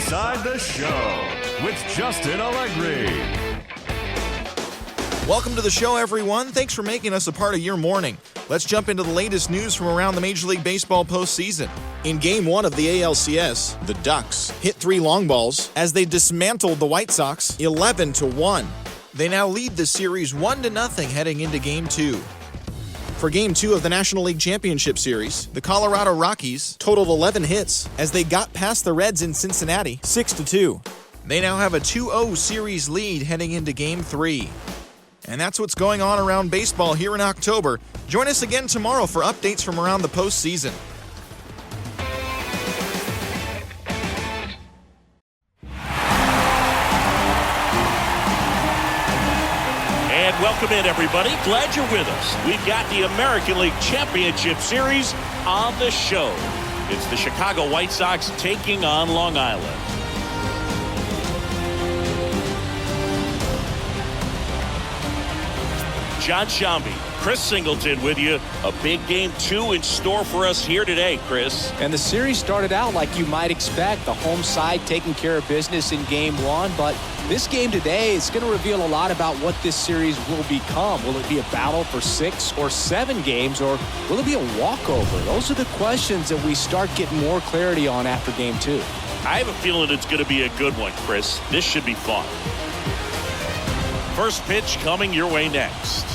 Inside the Show with Justin Allegri. Welcome to the show, everyone. Thanks for making us a part of your morning. Let's jump into the latest news from around the Major League Baseball postseason. In Game 1 of the ALCS, the Ducks hit 3 long balls as they dismantled the White Sox 11-1. They now lead the series 1-0 heading into Game 2. For Game 2 of the National League Championship Series, the Colorado Rockies totaled 11 hits as they got past the Reds in Cincinnati 6-2. They now have a 2-0 series lead heading into Game 3. And that's what's going on around baseball here in October. Join us again tomorrow for updates from around the postseason. And welcome in, everybody. Glad you're with us. We've got the American League Championship Series on the show. It's the Chicago White Sox taking on Long Island. John Shambi, Chris Singleton with you. A big Game 2 in store for us here today, Chris. And the series started out like you might expect. The home side taking care of business in Game 1. But this game today is going to reveal a lot about what this series will become. Will it be a battle for 6 or 7 games, or will it be a walkover? Those are the questions that we start getting more clarity on after Game 2. I have a feeling it's going to be a good one, Chris. This should be fun. First pitch coming your way next.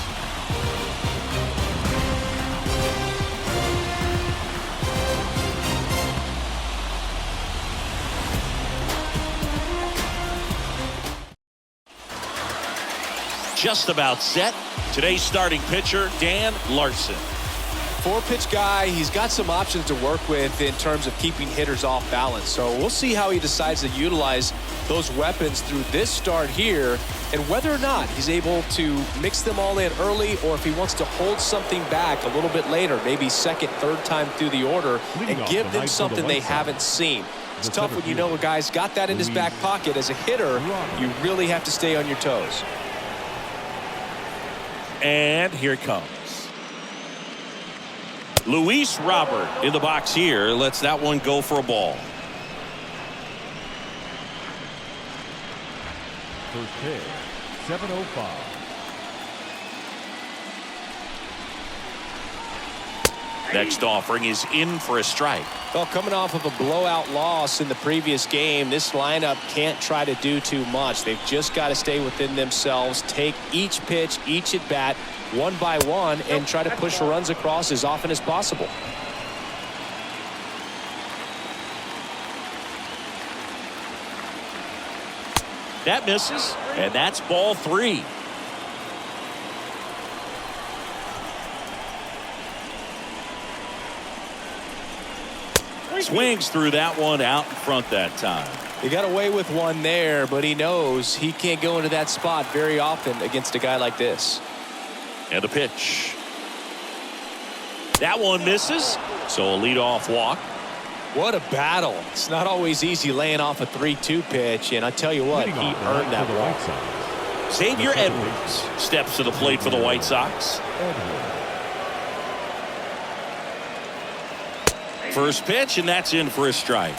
Just about set. Today's starting pitcher, Dan Larson. 4-pitch guy. He's got some options to work with in terms of keeping hitters off balance. So we'll see how he decides to utilize those weapons through this start here, and whether or not he's able to mix them all in early, or if he wants to hold something back a little bit later, maybe second, third time through the order, and give them something they haven't seen. It's tough when you know a guy's got that in his back pocket. As a hitter, you really have to stay on your toes. And here it comes. Luis Robert in the box here. Lets that one go for a ball. First pitch, 7:05. Next offering is in for a strike. Well, coming off of a blowout loss in the previous game, this lineup can't try to do too much. They've just got to stay within themselves, take each pitch, each at bat, one by one, and try to push runs across as often as possible. That misses, and that's ball 3. Swings through that one out in front that time. He got away with one there, but he knows he can't go into that spot very often against a guy like this. And a pitch. That one misses, so a leadoff walk. What a battle. It's not always easy laying off a 3-2 pitch, and I tell you what, he earned that ball. Xavier Edwards steps to the plate for the White Sox. First pitch, and that's in for a strike.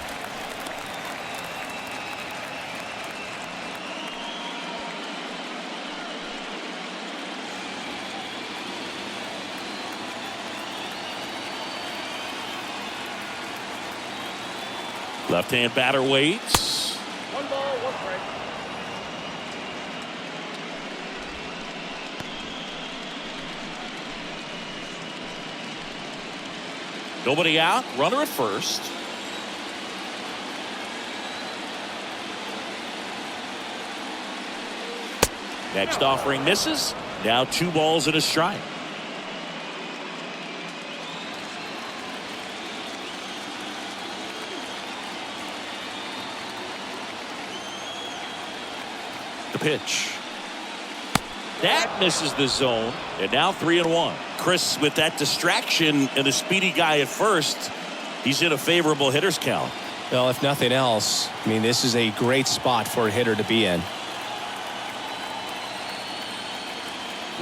Left-hand batter waits. 1 ball, 1 strike. Nobody out. Runner at first. Next offering misses. Now 2 balls and a strike. The pitch. That misses the zone, and now 3-1. Chris, with that distraction and a speedy guy at first, he's in a favorable hitter's count. Well, if nothing else, I mean, this is a great spot for a hitter to be in.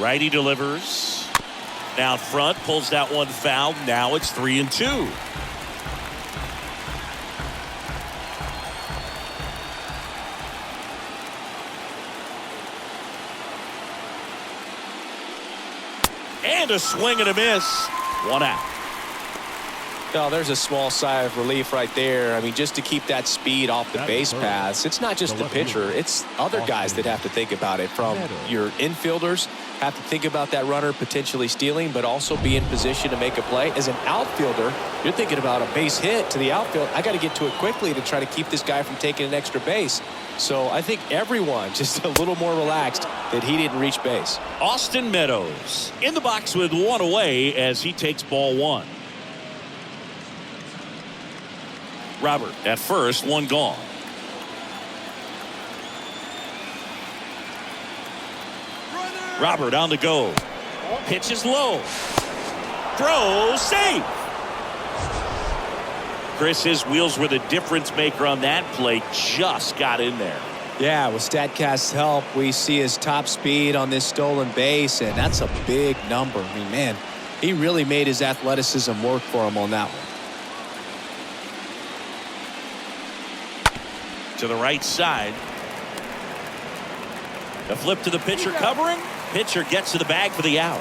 Righty delivers. Down front, pulls that one foul. Now it's 3-2. And a swing and a miss. 1 out. Well, there's a small sigh of relief right there. I mean, just to keep that speed off the base paths. It's not just the pitcher. It's other guys that have to think about it. From your infielders have to think about that runner potentially stealing, but also be in position to make a play. As an outfielder, you're thinking about a base hit to the outfield. I got to get to it quickly to try to keep this guy from taking an extra base. So I think everyone just a little more relaxed that he didn't reach base. Austin Meadows in the box with 1 away as he takes ball 1. Robert at first, 1 gone. Robert on the go. Pitch is low. Throw safe. Chris, his wheels were the difference maker on that play. Just got in there. Yeah, with StatCast's help, we see his top speed on this stolen base, and that's a big number. I mean, man, he really made his athleticism work for him on that one. To the right side. A flip to the pitcher covering. Pitcher gets to the bag for the out.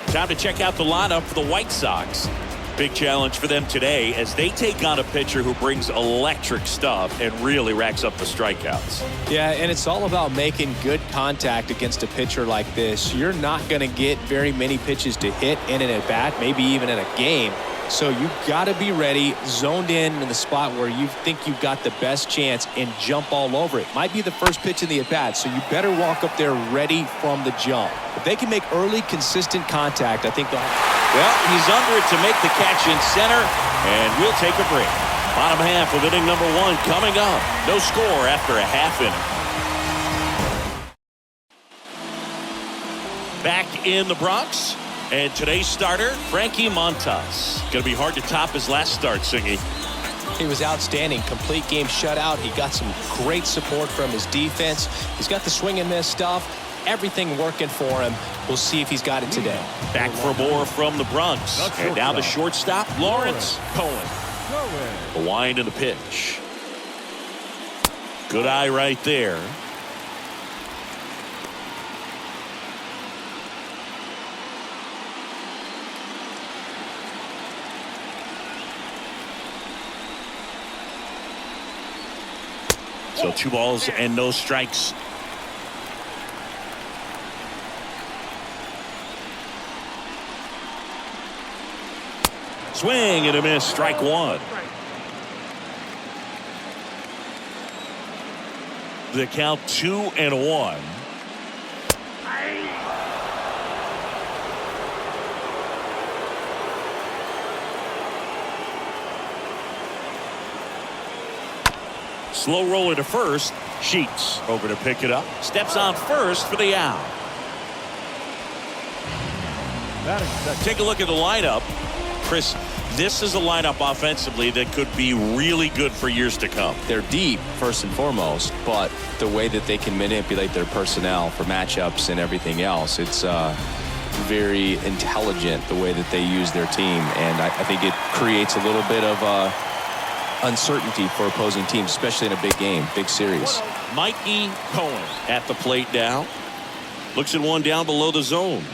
Time to check out the lineup for the White Sox. Big challenge for them today as they take on a pitcher who brings electric stuff and really racks up the strikeouts. Yeah, and it's all about making good contact against a pitcher like this. You're not going to get very many pitches to hit in an at-bat, maybe even in a game. So you've got to be ready, zoned in the spot where you think you've got the best chance and jump all over it. Might be the first pitch in the at-bat, so you better walk up there ready from the jump. If they can make early, consistent contact, I think they'll... Well, he's under it to make the catch in center, and we'll take a break. Bottom half of inning number 1 coming up. No score after a half inning. Back in the Bronx. And today's starter, Frankie Montas. Going to be hard to top his last start, Singy. He was outstanding. Complete game shutout. He got some great support from his defense. He's got the swing and miss stuff. Everything working for him. We'll see if he's got it today. Back for more from the Bronx. And now the shortstop, Lawrence Cohen. The wind and the pitch. Good eye right there. So 2 balls and no strikes. Swing and a miss, strike 1. The count 2-1. Slow roller to first. Sheets over to pick it up. Steps on first for the out. Take a look at the lineup. Chris, this is a lineup offensively that could be really good for years to come. They're deep, first and foremost, but the way that they can manipulate their personnel for matchups and everything else, it's very intelligent the way that they use their team. And I think it creates a little bit of uncertainty for opposing teams, especially in a big game, big series. Mikey Cohen at the plate now. Looks at one down below the zone.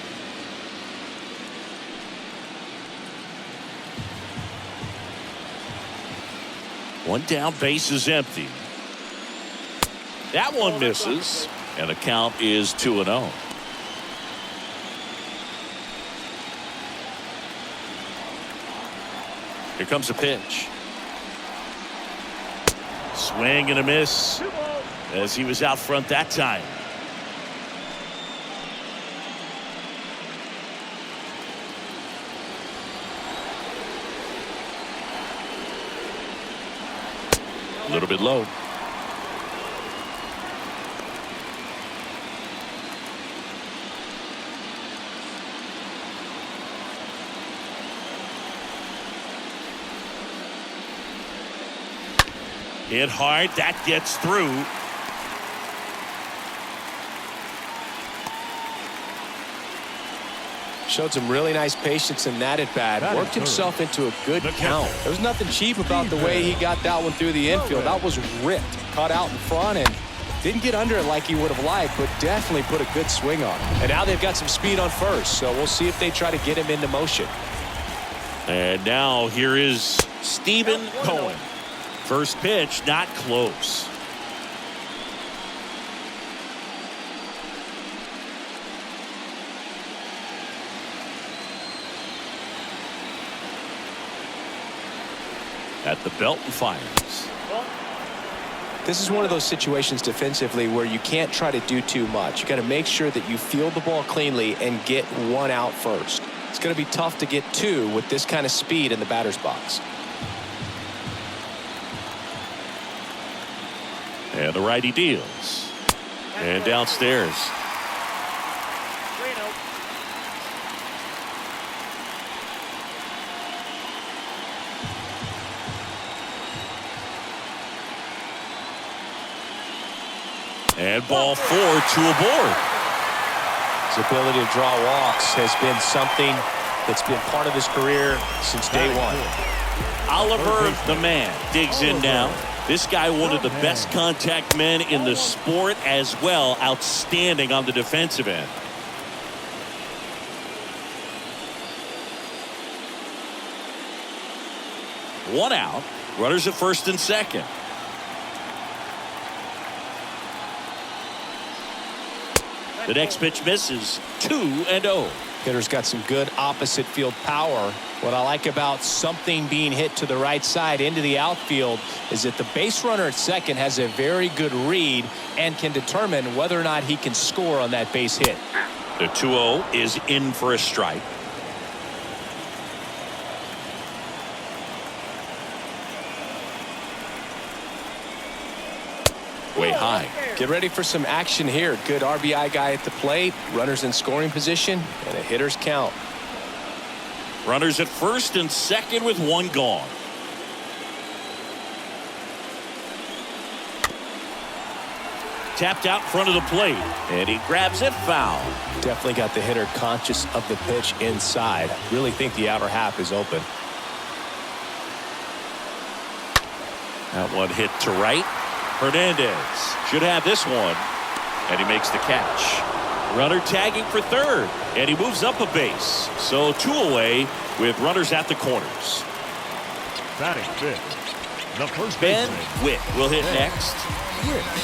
One down, base is empty. That one misses, and the count is 2-0. Here comes a pitch. Swing and a miss as he was out front that time. A little bit low. Hit hard, that gets through. Showed some really nice patience in that at bat. Worked himself into a good count. There was nothing cheap about the way he got that one through the infield. That was ripped, cut out in front, and Didn't get under it like he would have liked, but definitely put a good swing on it. And now they've got some speed on first, so we'll see if they try to get him into motion. And now here is Stephen Cohen. First pitch, not close. At the belt and fires. This is one of those situations defensively where you can't try to do too much. You got to make sure that you field the ball cleanly and get one out first. It's going to be tough to get two with this kind of speed in the batter's box. And the righty deals. And downstairs. And ball 4, 2 aboard. His ability to draw walks has been something that's been part of his career since day one. Oliver the man digs in now. This guy, one of the best contact men in the sport as well. Outstanding on the defensive end. One out. Runners at first and second. The next pitch misses. 2-0. Hitter's got some good opposite field power. What I like about something being hit to the right side into the outfield is that the base runner at second has a very good read and can determine whether or not he can score on that base hit. The 2-0 is in for a strike. Way high. Get ready for some action here. Good RBI guy at the plate. Runners in scoring position and a hitter's count. Runners at first and second with one gone. Tapped out in front of the plate. And he grabs it foul. Definitely got the hitter conscious of the pitch inside. Really think the outer half is open. That one hit to right. Hernandez should have this one. And he makes the catch. Runner tagging for third. And he moves up a base. So 2 away with runners at the corners. Batting fifth, the first Ben baseman. Witt will hit next.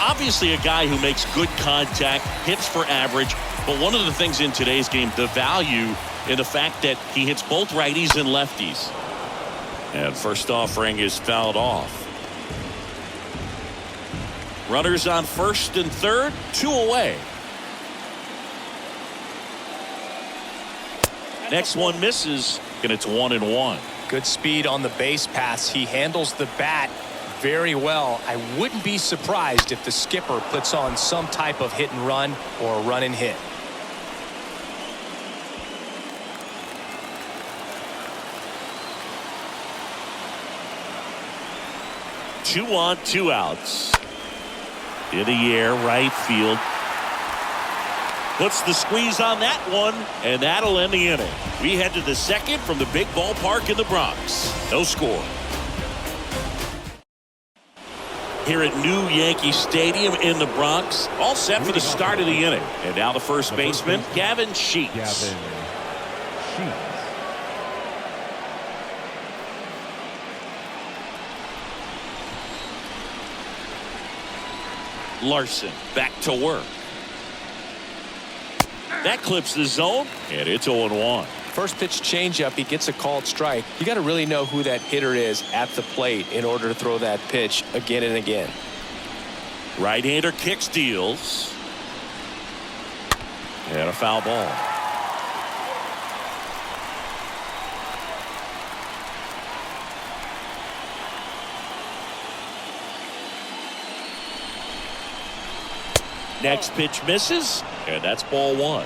Obviously a guy who makes good contact, hits for average. But one of the things in today's game, the value in the fact that he hits both righties and lefties. And first offering is fouled off. Runners on first and third, 2 away. Next one misses, and it's 1-1. Good speed on the base pass. He handles the bat very well. I wouldn't be surprised if the skipper puts on some type of hit and run or run and hit. Two on, 2 outs. In the air, right field. Puts the squeeze on that one, and that'll end the inning. We head to the second from the big ballpark in the Bronx. No score. Here at New Yankee Stadium in the Bronx, all set for the start of the inning. And now the first baseman, Gavin Sheets. Larson back to work. That clips the zone, and it's 0-1. First pitch changeup, he gets a called strike. You got to really know who that hitter is at the plate in order to throw that pitch again and again. Right-hander kicks, deals. And a foul ball. Next pitch misses, and that's ball 1.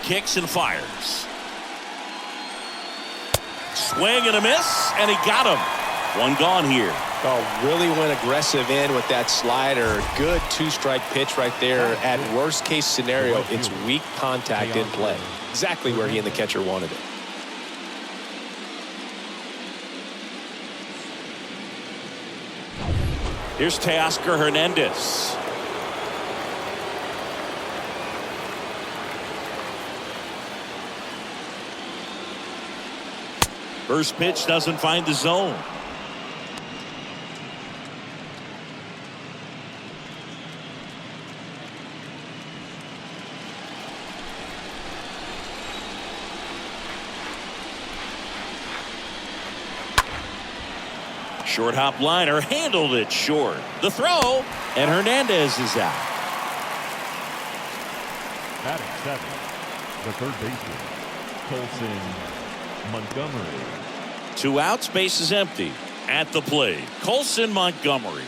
Kicks and fires. Swing and a miss, and he got him. One gone here. Oh, really went aggressive in with that slider. Good 2-strike pitch right there. At worst case scenario, it's weak contact in play. Exactly where he and the catcher wanted it. Here's Teoscar Hernandez. First pitch doesn't find the zone. Short hop liner, handled it short. The throw, and Hernandez is out. Batting seventh, the third baseman, Colson Montgomery. 2 outs, base is empty. At the plate, Colson Montgomery.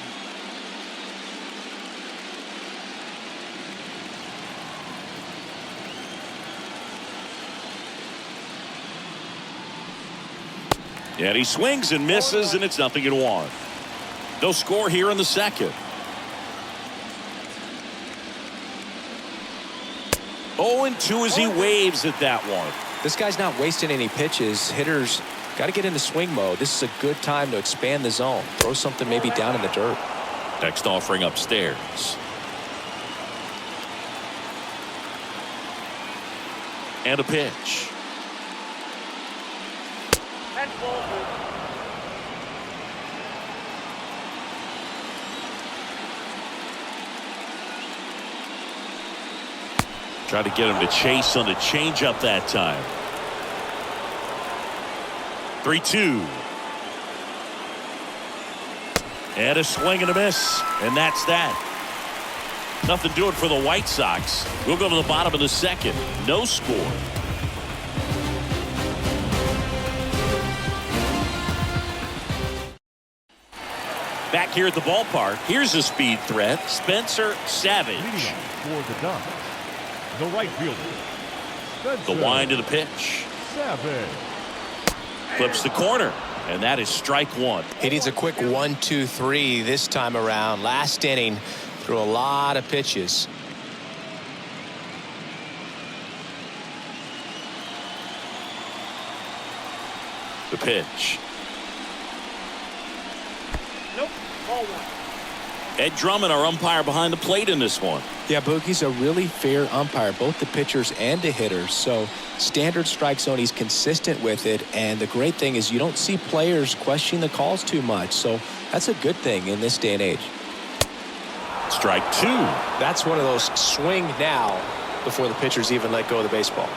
And he swings and misses, and it's 0-1. No score here in the second. 0-2 as he waves at that one. This guy's not wasting any pitches. Hitters got to get into swing mode. This is a good time to expand the zone. Throw something maybe down in the dirt. Next offering upstairs. And a pitch. Tried to get him to chase on the changeup that time. 3-2. And a swing and a miss. And that's that. Nothing doing for the White Sox. We'll go to the bottom of the second. No score. Back here at the ballpark, here's a speed threat, Spencer Savage. Leading for the Ducks, the right fielder, Spencer The wind of the pitch. Savage. Flips the corner, and that is strike one. He needs a quick 1-2-3 this time around. Last inning, threw a lot of pitches. The pitch. Ed Drummond, our umpire behind the plate in this one. Yeah, Boogie's a really fair umpire, both the pitchers and the hitters. So standard strike zone, he's consistent with it. And the great thing is you don't see players questioning the calls too much. So that's a good thing in this day and age. Strike two. That's one of those swing now before the pitchers even let go of the baseball.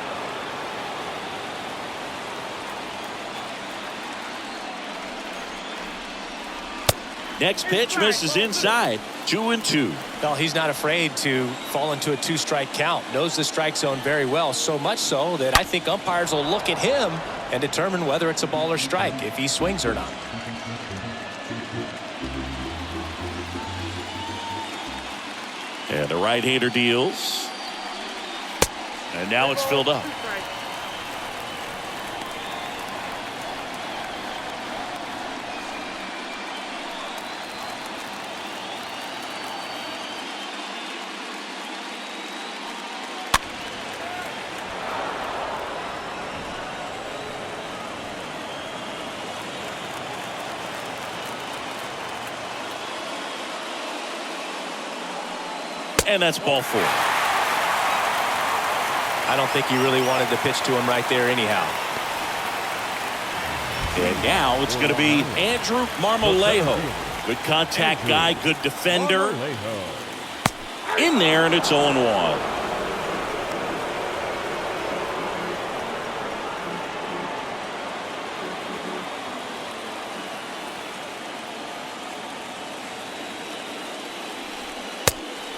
Next pitch misses inside. 2-2. Well, he's not afraid to fall into a 2-strike count. Knows the strike zone very well, so much so that I think umpires will look at him and determine whether it's a ball or strike, if he swings or not. And the right-hander deals. And now it's filled up. And that's ball four. I don't think he really wanted to pitch to him right there anyhow. And now it's going to be Andrew Marmolejo. Good contact guy, good defender. In there, and it's 0-1.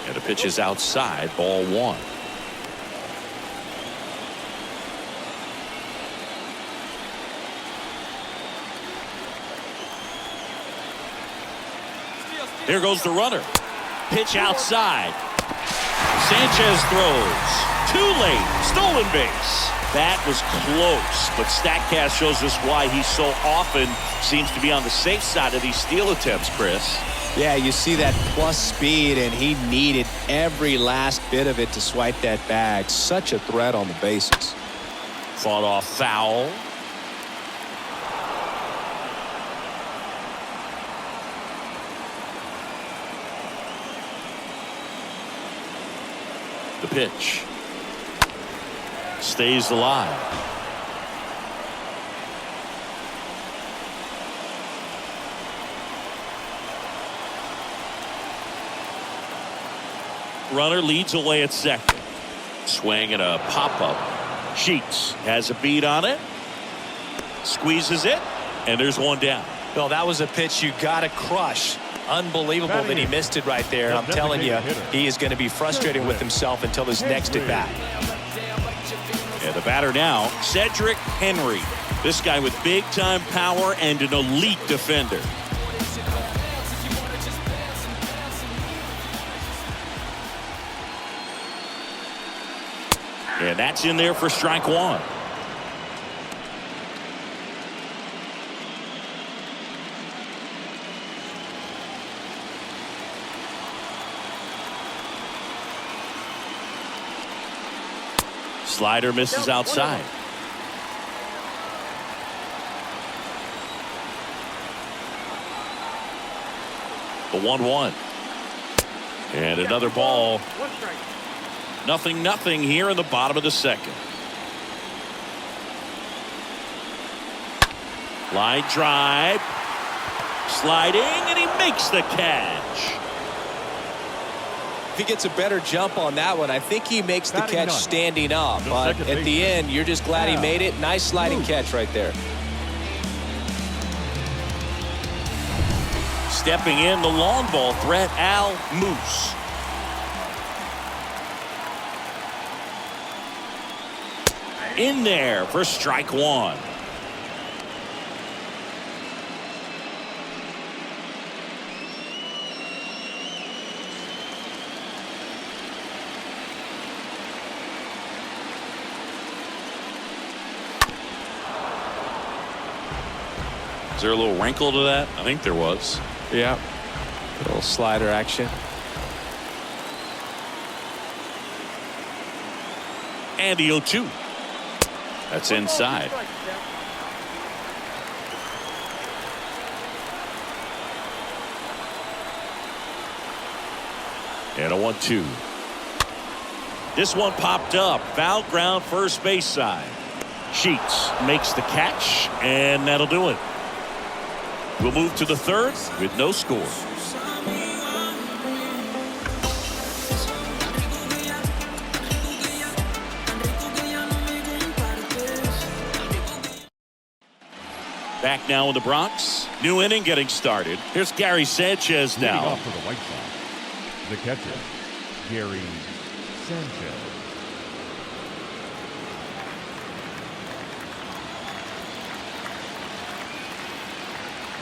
And the pitch is outside, ball one. Here goes the runner. Pitch outside. Sanchez throws. Too late. Stolen base. That was close, but StatCast shows us why he so often seems to be on the safe side of these steal attempts, Chris. Yeah, you see that plus speed, and he needed every last bit of it to swipe that bag. Such a threat on the bases. Fought off foul. The pitch. Stays alive. Runner leads away at second. Swing and a pop-up. Sheets has a beat on it. Squeezes it. And there's one down. Well, that was a pitch you got to crush. Unbelievable that he missed it right there. I'm telling you, he is going to be frustrated with himself until his next at bat. And the batter now, Cedric Henry. This guy with big-time power and an elite defender. And that's in there for strike one. Slider misses outside. The 1-1. And another ball. 0-0 here in the bottom of the second. Line drive. Sliding, and he makes the catch. If he gets a better jump on that one, I think he makes the catch standing up. But at the end, you're just glad he made it. Nice sliding catch right there. Stepping in, the long ball threat, Al Moose. In there for strike one. Is there a little wrinkle to that? I think there was. Yeah. A little slider action. And the 0-2. That's inside. And a 1-2. This one popped up. Foul ground first base side. Sheets makes the catch, and that'll do it. We'll move to the third with no score. Back now in the Bronx. New inning getting started. Here's Gary Sanchez now. Off for the White Sox, the catcher, Gary Sanchez.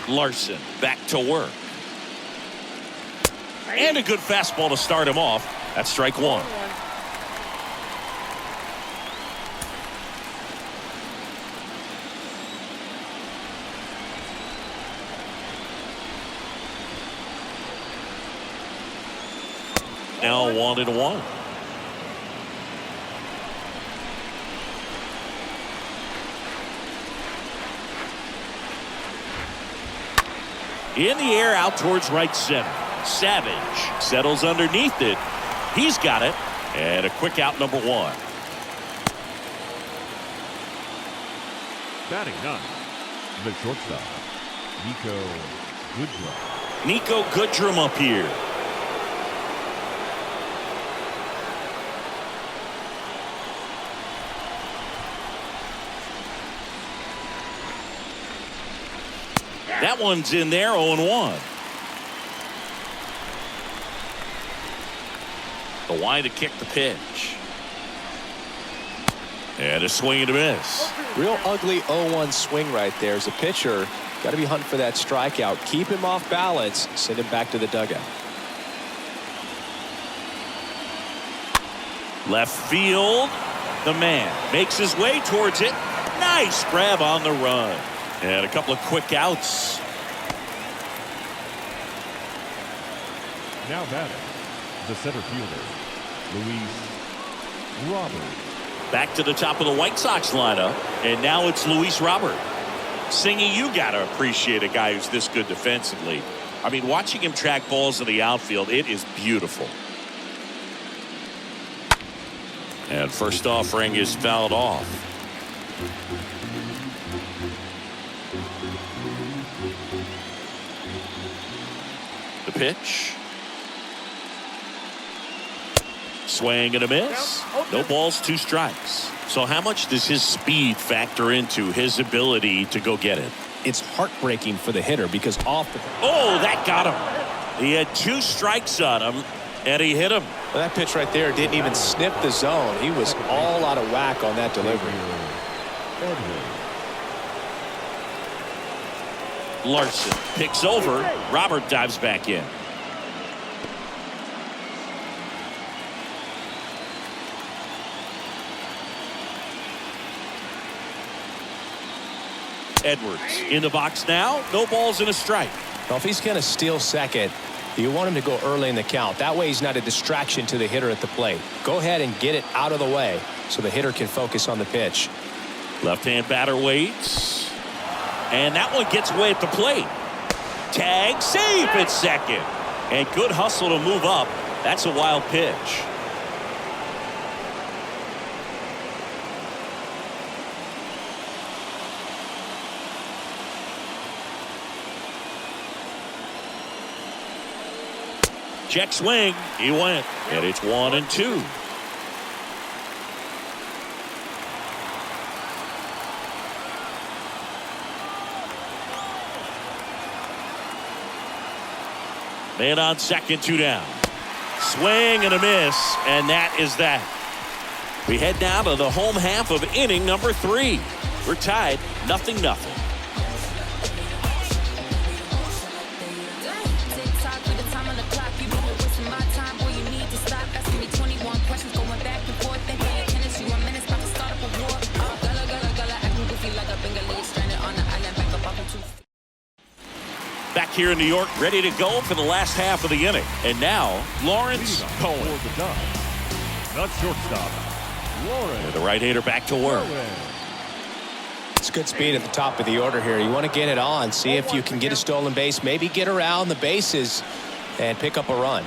Larson back to work. And a good fastball to start him off. That's strike one. Now 1-1. In the air out towards right center. Savage settles underneath it. He's got it. And a quick out, number one. Batting ninth, the shortstop, Nico Goodrum. Nico Goodrum up here. That one's in there, 0-1. The wide to kick the pitch. And a swing and a miss. Real ugly 0-1 swing right there. As a pitcher, got to be hunting for that strikeout. Keep him off balance. Send him back to the dugout. Left field. The man makes his way towards it. Nice grab on the run. And a couple of quick outs. Now batting, the center fielder, Luis Robert. Back to the top of the White Sox lineup. And now it's Luis Robert. Singy, you got to appreciate a guy who's this good defensively. I mean, watching him track balls in the outfield, it is beautiful. And first offering is fouled off. The pitch. Swing and a miss. No balls, 2 strikes. So how much does his speed factor into his ability to go get it? It's heartbreaking for the hitter because off the... Oh, that got him. He had 2 strikes on him, and he hit him. Well, that pitch right there didn't even snip the zone. He was all out of whack on that delivery. Larson picks over. Robert dives back in. Edwards in the box now. No balls and a strike. Well, if he's going to steal second, you want him to go early in the count. That way he's not a distraction to the hitter at the plate. Go ahead and get it out of the way so the hitter can focus on the pitch. Left-hand batter waits. And that one gets away at the plate. Tag, safe at second. And good hustle to move up. That's a wild pitch. Check swing. He went. And it's 1-2. Man on second, 2 down. Swing and a miss, and that is that. We head down to the home half of inning number 3. We're tied 0-0. Back here in New York, ready to go for the last half of the inning. And now, Lawrence Cohen. For the Ducks, the shortstop, Lawrence. And the right-hander back to work. It's good speed at the top of the order here. You want to get it on, see if you can get a stolen base, maybe get around the bases and pick up a run.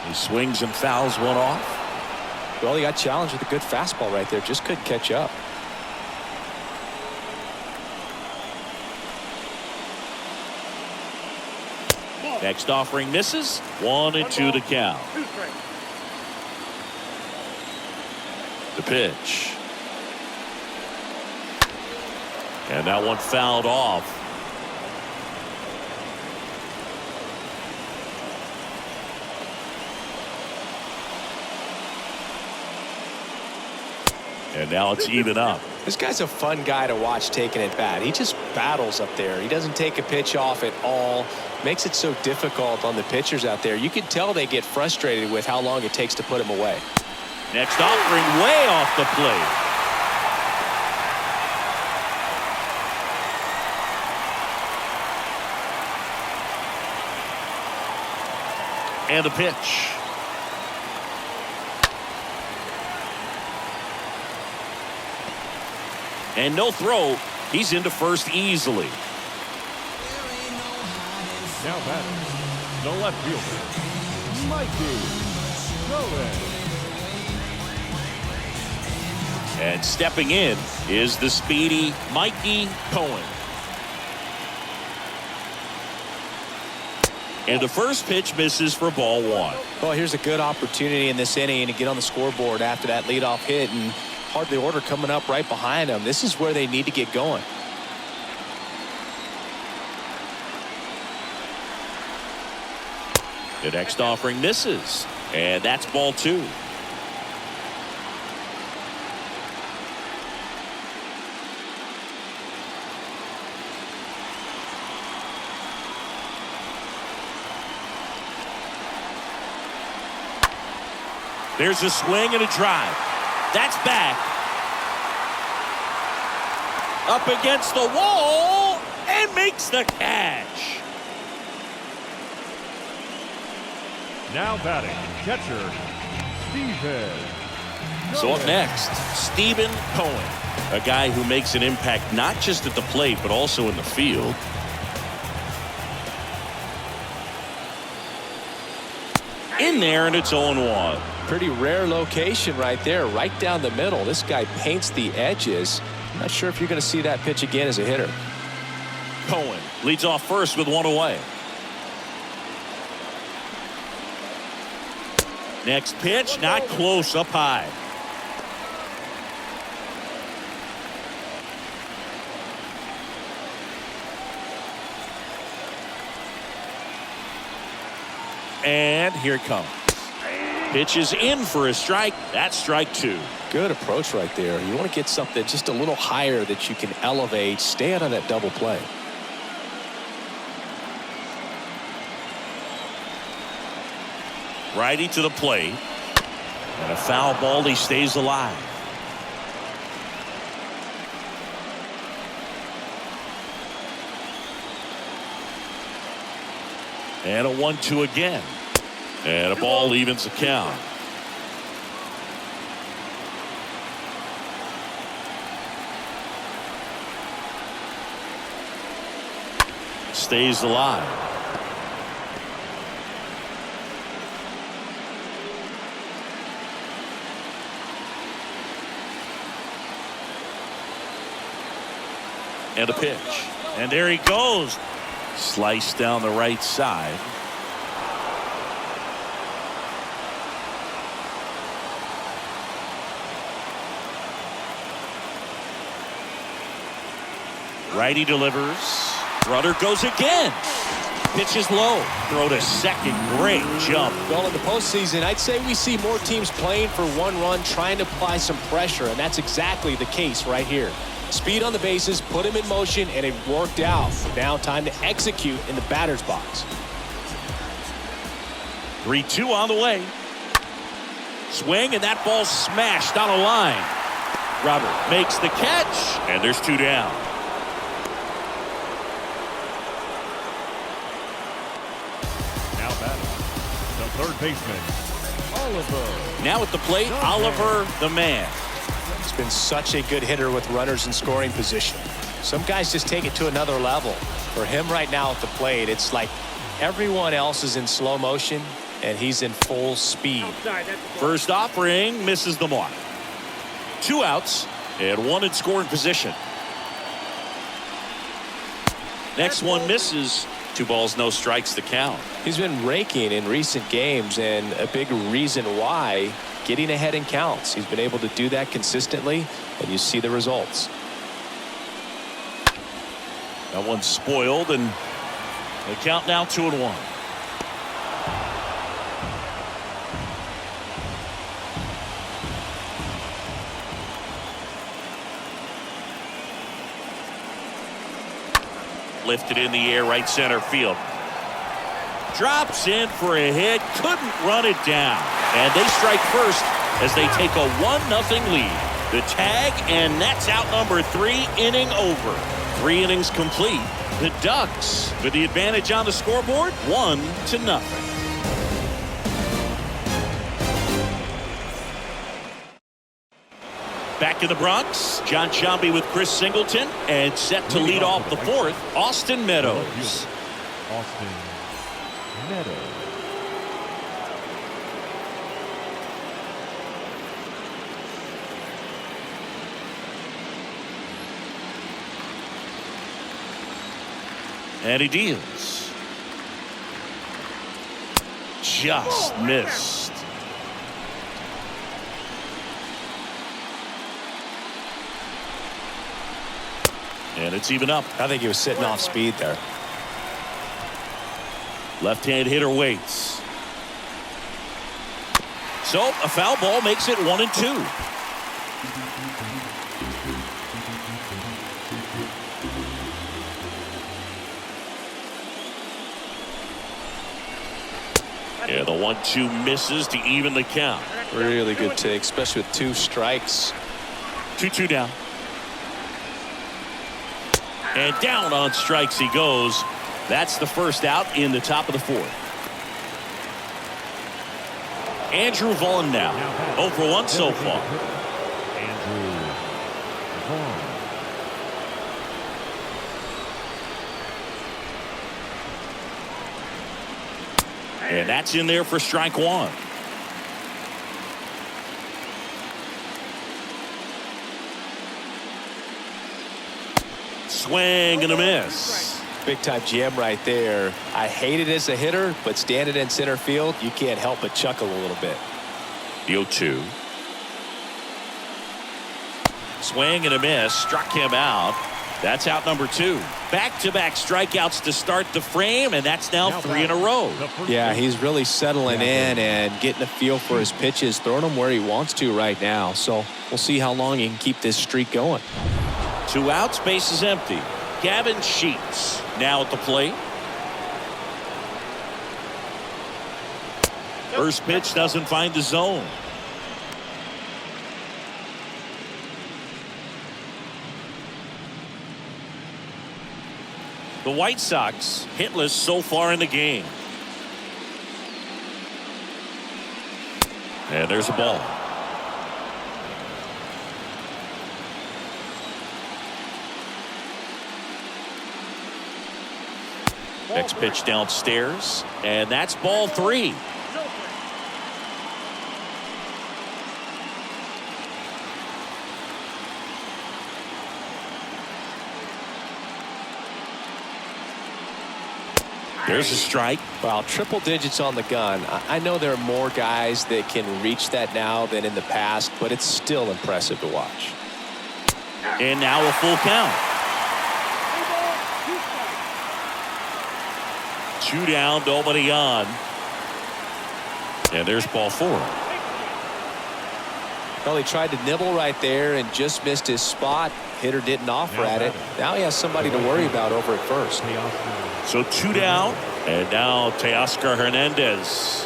He swings and fouls one off. Well, he got challenged with a good fastball right there. Just couldn't catch up. Next offering misses. 1-2 to count. The pitch. And that one fouled off. And now it's even up. This guy's a fun guy to watch taking at bat. He just battles up there. He doesn't take a pitch off at all. Makes it so difficult on the pitchers out there. You can tell they get frustrated with how long it takes to put him away. Next offering way off the plate. And a pitch. And no throw. He's into first easily. Now batting, the left fielder, Mikey Cohen. And stepping in is the speedy Mikey Cohen. And the first pitch misses for ball 1. Well, here's a good opportunity in this inning to get on the scoreboard after that leadoff hit, and hardly order coming up right behind them. This is where they need to get going. The next offering misses, and that's ball 2. There's a swing and a drive. That's back. Up against the wall and makes the catch. Now batting, catcher, Steven. So up next, Stephen Cohen, a guy who makes an impact not just at the plate but also in the field. in there, and it's 0-1. Pretty rare location right there, right down the middle. This guy paints the edges. I'm not sure if you're going to see that pitch again as a hitter. Cohen leads off first with one away. Next pitch, not close, up high. And here it comes. Pitch is in for a strike. That's strike 2. Good approach right there. You want to get something just a little higher that you can elevate. Stay out of that double play. Righty to the plate. And a foul ball. He stays alive. And a 1-2 again. And a ball evens the count. Stays alive. And a pitch. And there he goes. Sliced down the right side. Righty delivers. Runner goes again. Pitch is low. Throw to second. Great jump. Well, in the postseason, I'd say we see more teams playing for one run, trying to apply some pressure, and that's exactly the case right here. Speed on the bases, put him in motion, and it worked out. Now time to execute in the batter's box. 3-2 on the way. Swing, and that ball smashed on a line. Robert makes the catch, and there's 2 down. Now batting, the third baseman, Oliver. Now at the plate, Oliver the man. He's been such a good hitter with runners in scoring position. Some guys just take it to another level. For him right now at the plate, it's like everyone else is in slow motion and he's in full speed. First offering misses the mark. 2 outs and 1 in scoring position. Next one misses. 2 balls, no strikes to count. He's been raking in recent games, and a big reason why, getting ahead in counts. He's been able to do that consistently, and you see the results. That one's spoiled, and the count now 2-1. Lifted in the air, right center field. Drops in for a hit, couldn't run it down. And they strike first as they take a 1-0 lead. The tag, and that's out number 3, inning over. 3 innings complete. The Ducks with the advantage on the scoreboard, 1-0. Back in the Bronx, John Sciambi with Chris Singleton, and set to lead off the 4th, Austin Meadows. Austin Meadows. And he deals. Just missed. And it's even up. I think he was sitting off speed there. Left-hand hitter waits. So a foul ball makes it 1-2. Yeah, the 1-2 misses to even the count. Really good take, especially with 2 strikes. 2-2 down. And down on strikes he goes. That's the first out in the top of the 4th. Andrew Vaughn now. 0 for 1 so far. Andrew Vaughn. And that's in there for strike one. Swing and a miss. Big time jam right there. I hate it as a hitter, but standing in center field, you can't help but chuckle a little bit. The 0-2. Swing and a miss. Struck him out. That's out number 2. Back-to-back strikeouts to start the frame, and that's now 3 in a row. Yeah, he's really settling in and getting a feel for his pitches, throwing them where he wants to right now. So we'll see how long he can keep this streak going. 2 outs, base is empty. Gavin Sheets now at the plate. First pitch doesn't find the zone. The White Sox hitless so far in the game. And there's a ball. Next pitch downstairs, and that's ball 3. There's a strike. Well, triple digits on the gun. I know there are more guys that can reach that now than in the past, but it's still impressive to watch. And now a full count. 2 down, nobody on. And there's ball 4. Well, he tried to nibble right there and just missed his spot. Hitter didn't offer at it. Now he has somebody to worry about over at first. So 2 down, and now Teoscar Hernandez.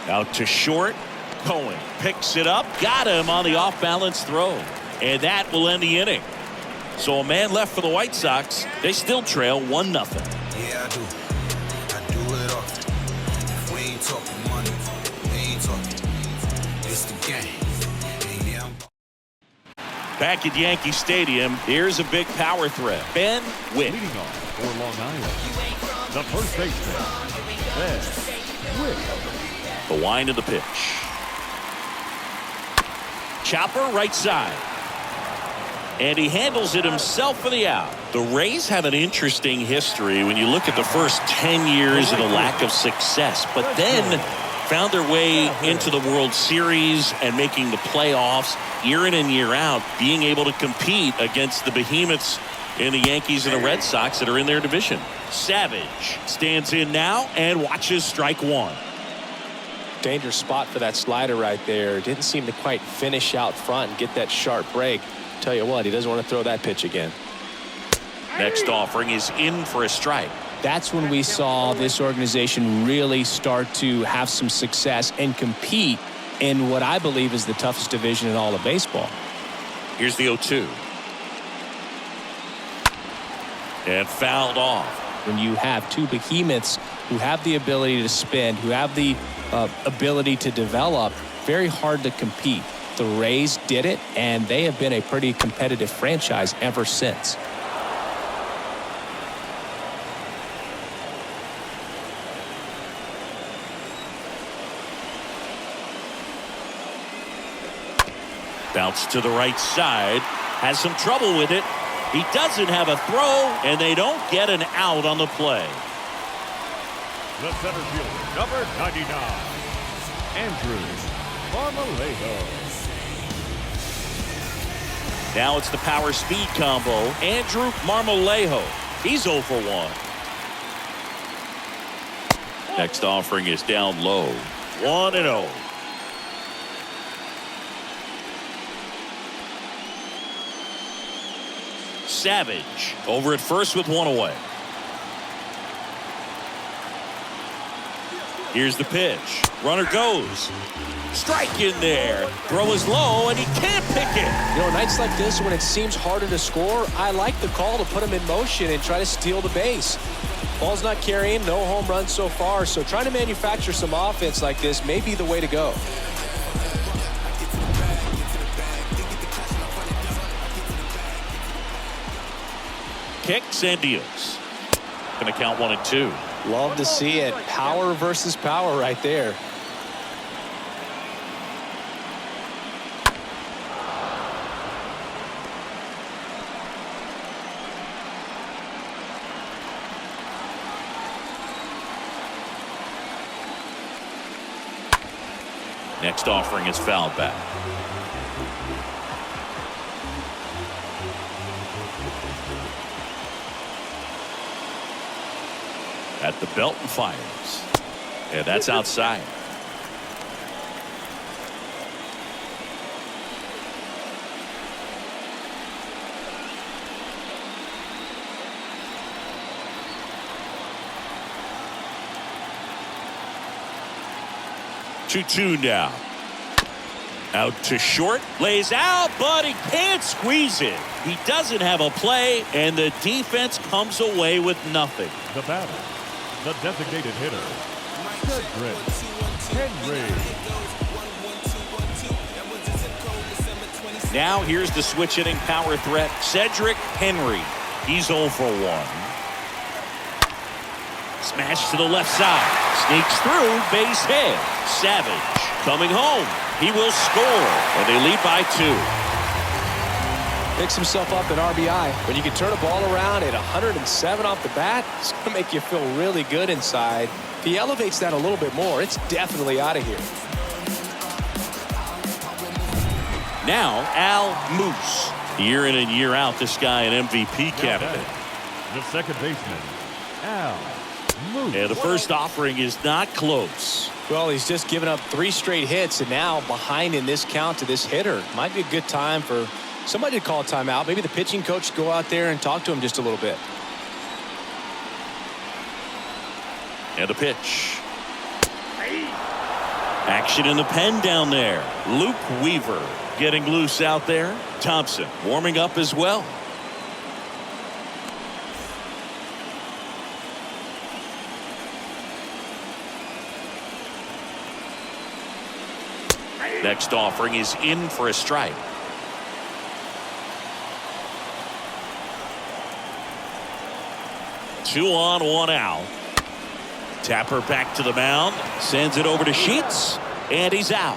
Out to short. Cohen picks it up, got him on the off-balance throw, and that will end the inning. So a man left for the White Sox. They still trail 1-0. Yeah, I do it often. If we ain't talking money, we ain't talking. It's the game. And yeah, Back at Yankee Stadium, here's a big power threat. Ben Witt. Leading off for Long Island, the first baseman, Ben Witt. The wind of the pitch. Chopper right side. And he handles it himself for the out. The Rays have an interesting history when you look at the first 10 years of the lack of success, but then found their way into the World Series and making the playoffs year in and year out, being able to compete against the behemoths in the Yankees and the Red Sox that are in their division. Savage stands in now and watches strike 1. Dangerous spot for that slider right there. Didn't seem to quite finish out front and get that sharp break. Tell you what, he doesn't want to throw that pitch again. Next offering is in for a strike. That's when we saw this organization really start to have some success and compete in what I believe is the toughest division in all of baseball. Here's the 0-2. And fouled off. When you have two behemoths who have the ability to spin, who have the ability to develop, very hard to compete. The Rays did it, and they have been a pretty competitive franchise ever since. Bounce to the right side. Has some trouble with it. He doesn't have a throw, and they don't get an out on the play. The center fielder, number 99, Andrew Marmolejo. Now it's the power speed combo. Andrew Marmolejo. He's 0 for 1. Next offering is down low. 1-0. Savage over at first with 1 away. Here's the pitch. Runner goes. Strike in there. Throw is low, and he can't pick it. You know, nights like this when it seems harder to score, I like the call to put him in motion and try to steal the base. Ball's not carrying, no home runs so far, so trying to manufacture some offense like this may be the way to go. kicks and deals. Going to count 1-2. Love to see it. Power versus power right there. Next offering is fouled back. At the belt and fires. And that's outside. Two now. Out to short, lays out, but he can't squeeze it. He doesn't have a play, and the defense comes away with nothing. The batter, the designated hitter, Cedric Henry. Now here's the switch hitting power threat, Cedric Henry. He's 0 for 1. Smash to the left side. Sneaks through, base hit. Savage coming home. He will score, and they lead by 2. Picks himself up an RBI. When you can turn a ball around at 107 off the bat, it's going to make you feel really good inside. If he elevates that a little bit more, it's definitely out of here. Now, Al Moose. Year in and year out, this guy an MVP candidate. The second baseman, Al Moose. And the first offering is not close. Well, he's just given up 3 straight hits, and now behind in this count to this hitter. Might be a good time for somebody to call a timeout. Maybe the pitching coach go out there and talk to him just a little bit. And a pitch. Action in the pen down there. Luke Weaver getting loose out there. Thompson warming up as well. Next offering is in for a strike. Two on, 1 out. Tapper back to the mound. Sends it over to Sheets. And he's out.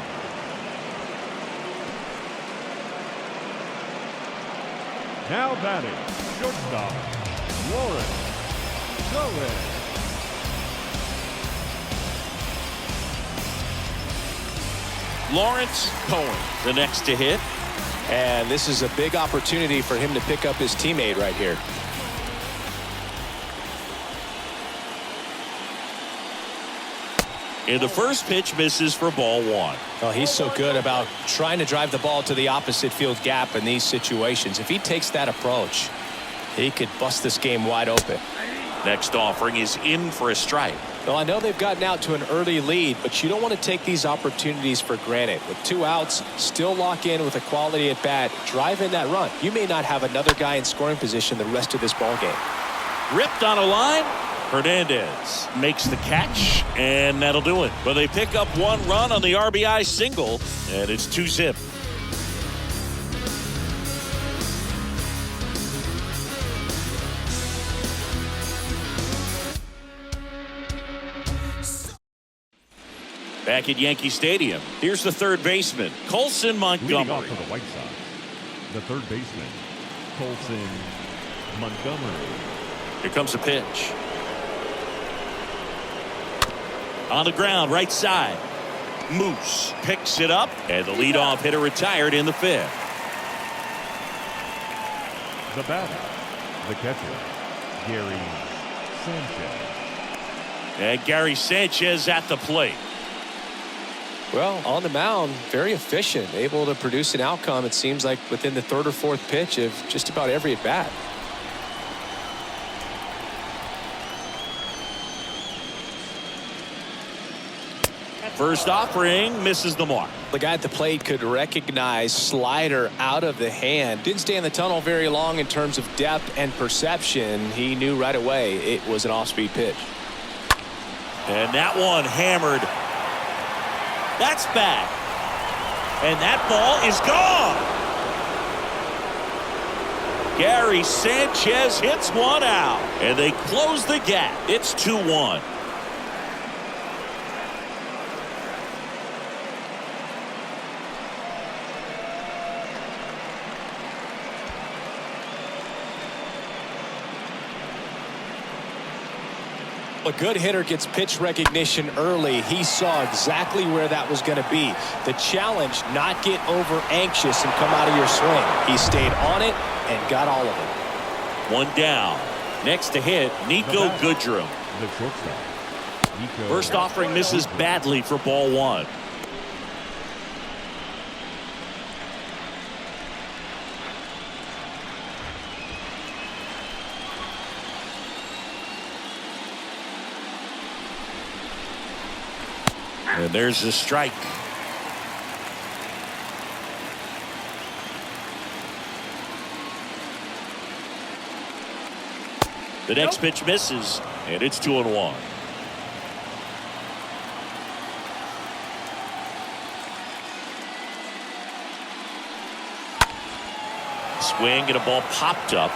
Now batting, shortstop, Lawrence Cohen. Lawrence Cohen, the next to hit. And this is a big opportunity for him to pick up his teammate right here. And the first pitch misses for ball 1. Well, he's so good about trying to drive the ball to the opposite field gap in these situations. If he takes that approach, he could bust this game wide open. Next offering is in for a strike. Well, I know they've gotten out to an early lead, but you don't want to take these opportunities for granted. With 2 outs, still lock in with a quality at bat, drive in that run. You may not have another guy in scoring position the rest of this ball game. Ripped on a line. Hernandez makes the catch, and that'll do it. But they pick up 1 run on the RBI single, and it's 2-zip. Back at Yankee Stadium, here's the third baseman, Colson Leading off Montgomery. for the White Sox, the third baseman, Colson Montgomery. Here comes a pitch. On the ground, right side. Moose picks it up, and the leadoff hitter retired in the 5th. The batter, the catcher, Gary Sanchez. And Gary Sanchez at the plate. Well, on the mound, very efficient, able to produce an outcome, it seems like, within the 3rd or 4th pitch of just about every at bat. First offering misses the mark. The guy at the plate could recognize slider out of the hand. Didn't stay in the tunnel very long in terms of depth and perception. He knew right away it was an off-speed pitch. And that one hammered. That's back. And that ball is gone. Gary Sanchez hits one out, and they close the gap. It's 2-1. A good hitter gets pitch recognition early. He saw exactly where that was going to be. The challenge, not get over anxious and come out of your swing. He stayed on it and got all of it. One down. Next to hit, Nico Goodrum. The shortstop. Nico. First offering misses badly for ball one. And there's the strike. The next pitch misses, and it's 2-1. Swing and a ball popped up.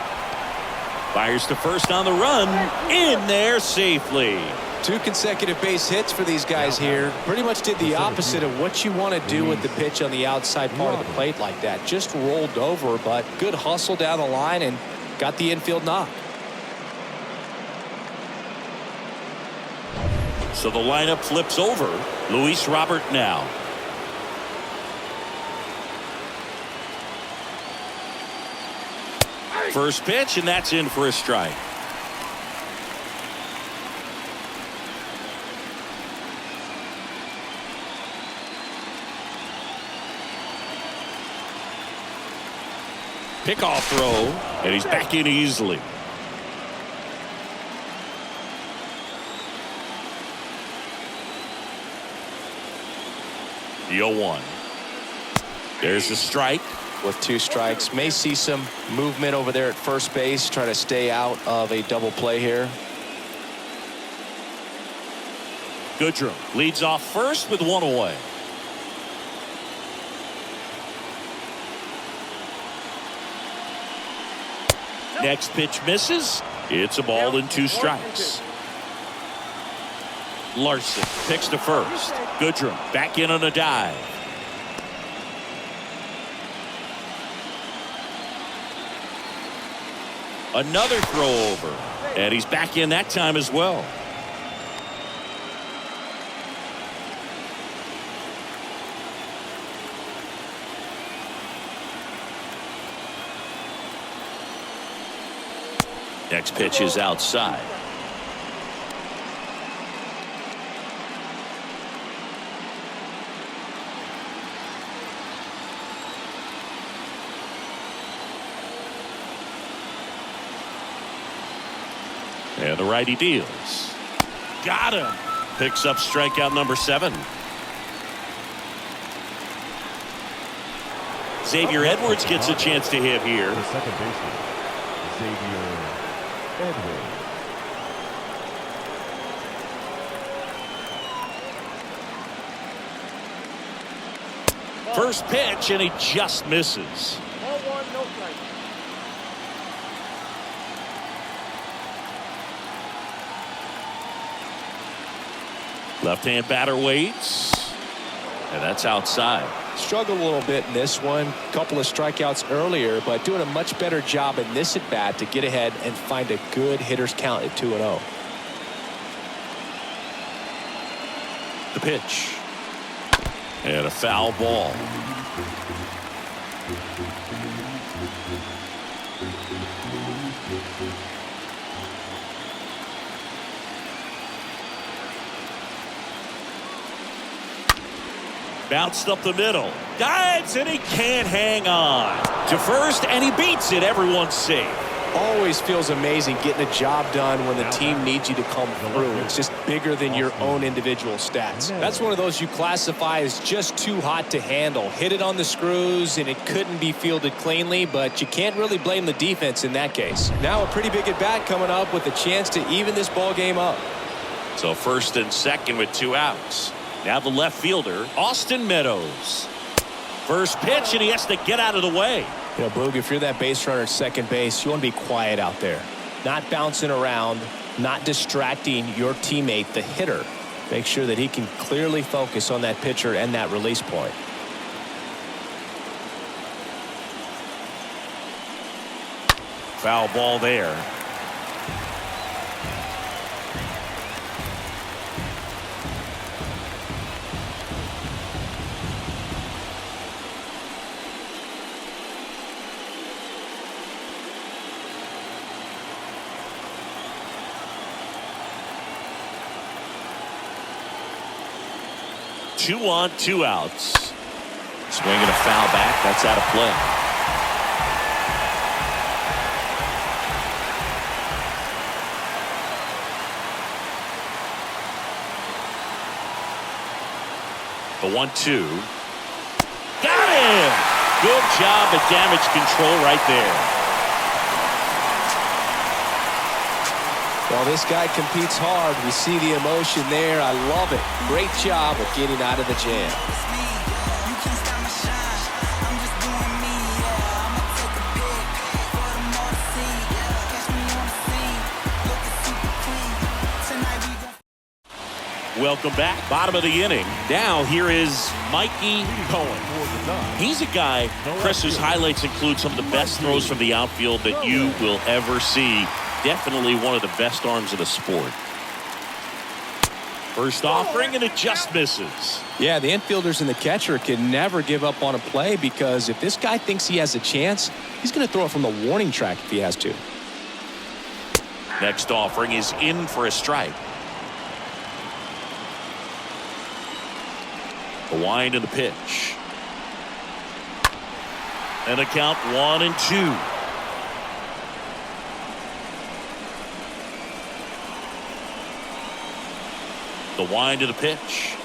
Fires to first on the run. In there safely. 2 consecutive base hits for these guys here. Pretty much did the opposite of what you want to do with the pitch on the outside part of the plate like that. Just rolled over, but good hustle down the line and got the infield knock. So the lineup flips over. Luis Robert now. First pitch, and that's in for a strike. Pickoff throw, and he's back in easily. The 0-1. There's the strike. With 2 strikes, may see some movement over there at first base, trying to stay out of a double play here. Goodrum leads off first with 1 away. Next pitch misses. It's a ball and 2 strikes. Larson picks to first. Goodrum back in on a dive. Another throw over, and he's back in that time as well. Next pitch is outside. And the righty deals. Got him. Picks up strikeout number 7. Xavier Edwards gets a chance to hit here. The second baseman, Xavier Edwards. First pitch, and he just misses. Left-hand batter waits, and that's outside. Struggled a little bit in this one. Couple of strikeouts earlier, but doing a much better job in this at-bat to get ahead and find a good hitter's count at 2-0. The pitch. And a foul ball. Bounced up the middle. Dives, and he can't hang on. To first, and he beats it. Everyone's safe. Always feels amazing getting a job done when the team needs you to come through. It's just bigger than your own individual stats. That's one of those you classify as just too hot to handle. Hit it on the screws, and it couldn't be fielded cleanly, but you can't really blame the defense in that case. Now a pretty big at-bat coming up with a chance to even this ball game up. So first and second with 2 outs. Now the left fielder, Austin Meadows. First pitch, and he has to get out of the way. You know, Boog, if you're that base runner at second base, you want to be quiet out there. Not bouncing around, not distracting your teammate, the hitter. Make sure that he can clearly focus on that pitcher and that release point. Foul ball there. Two on, 2 outs. Swinging a foul back. That's out of play. The 1-2. Got him! Good job at damage control right there. Well, this guy competes hard. We see the emotion there. I love it. Great job of getting out of the jam. Welcome back. Bottom of the inning. Now here is Mikey Cohen. He's a guy, Chris, whose highlights include some of the best throws from the outfield that you will ever see. Definitely one of the best arms of the sport. First offering, and it just misses. Yeah, the infielders and the catcher can never give up on a play, because if this guy thinks he has a chance, he's going to throw it from the warning track if he has to. Next offering is in for a strike. The wind and the pitch. And a count 1-2. The wind of the pitch.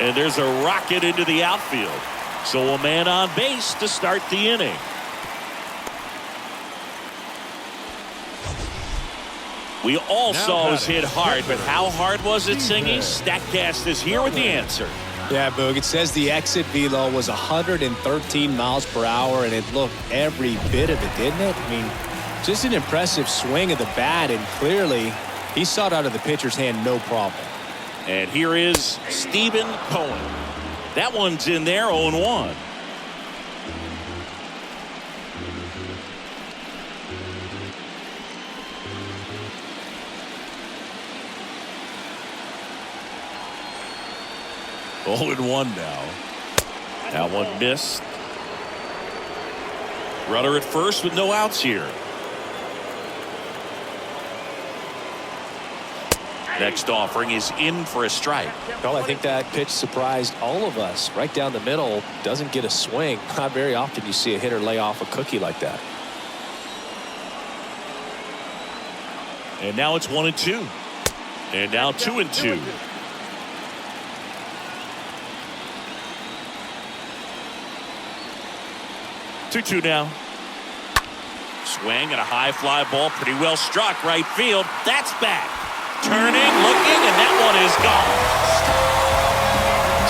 And there's a rocket into the outfield. So a man on base to start the inning. We all saw it was hit hard, but how hard was it, Singy? Statcast is here with the answer. Yeah, Boog, it says the exit velo was 113 miles per hour, and it looked every bit of it, didn't it? I mean, just an impressive swing of the bat, and clearly he saw it out of the pitcher's hand, no problem. And here is Stephen Cohen. That one's in there, 0-1. Oh, and 1 now. That one missed. Runner at first with no outs here. Next offering is in for a strike. Well, I think that pitch surprised all of us. Right down the middle, doesn't get a swing. Not very often you see a hitter lay off a cookie like that. And now it's 1-2. And now 2-2. Two now. Swing and a high fly ball, pretty well struck right field. That's back. Turning, looking, and that one is gone.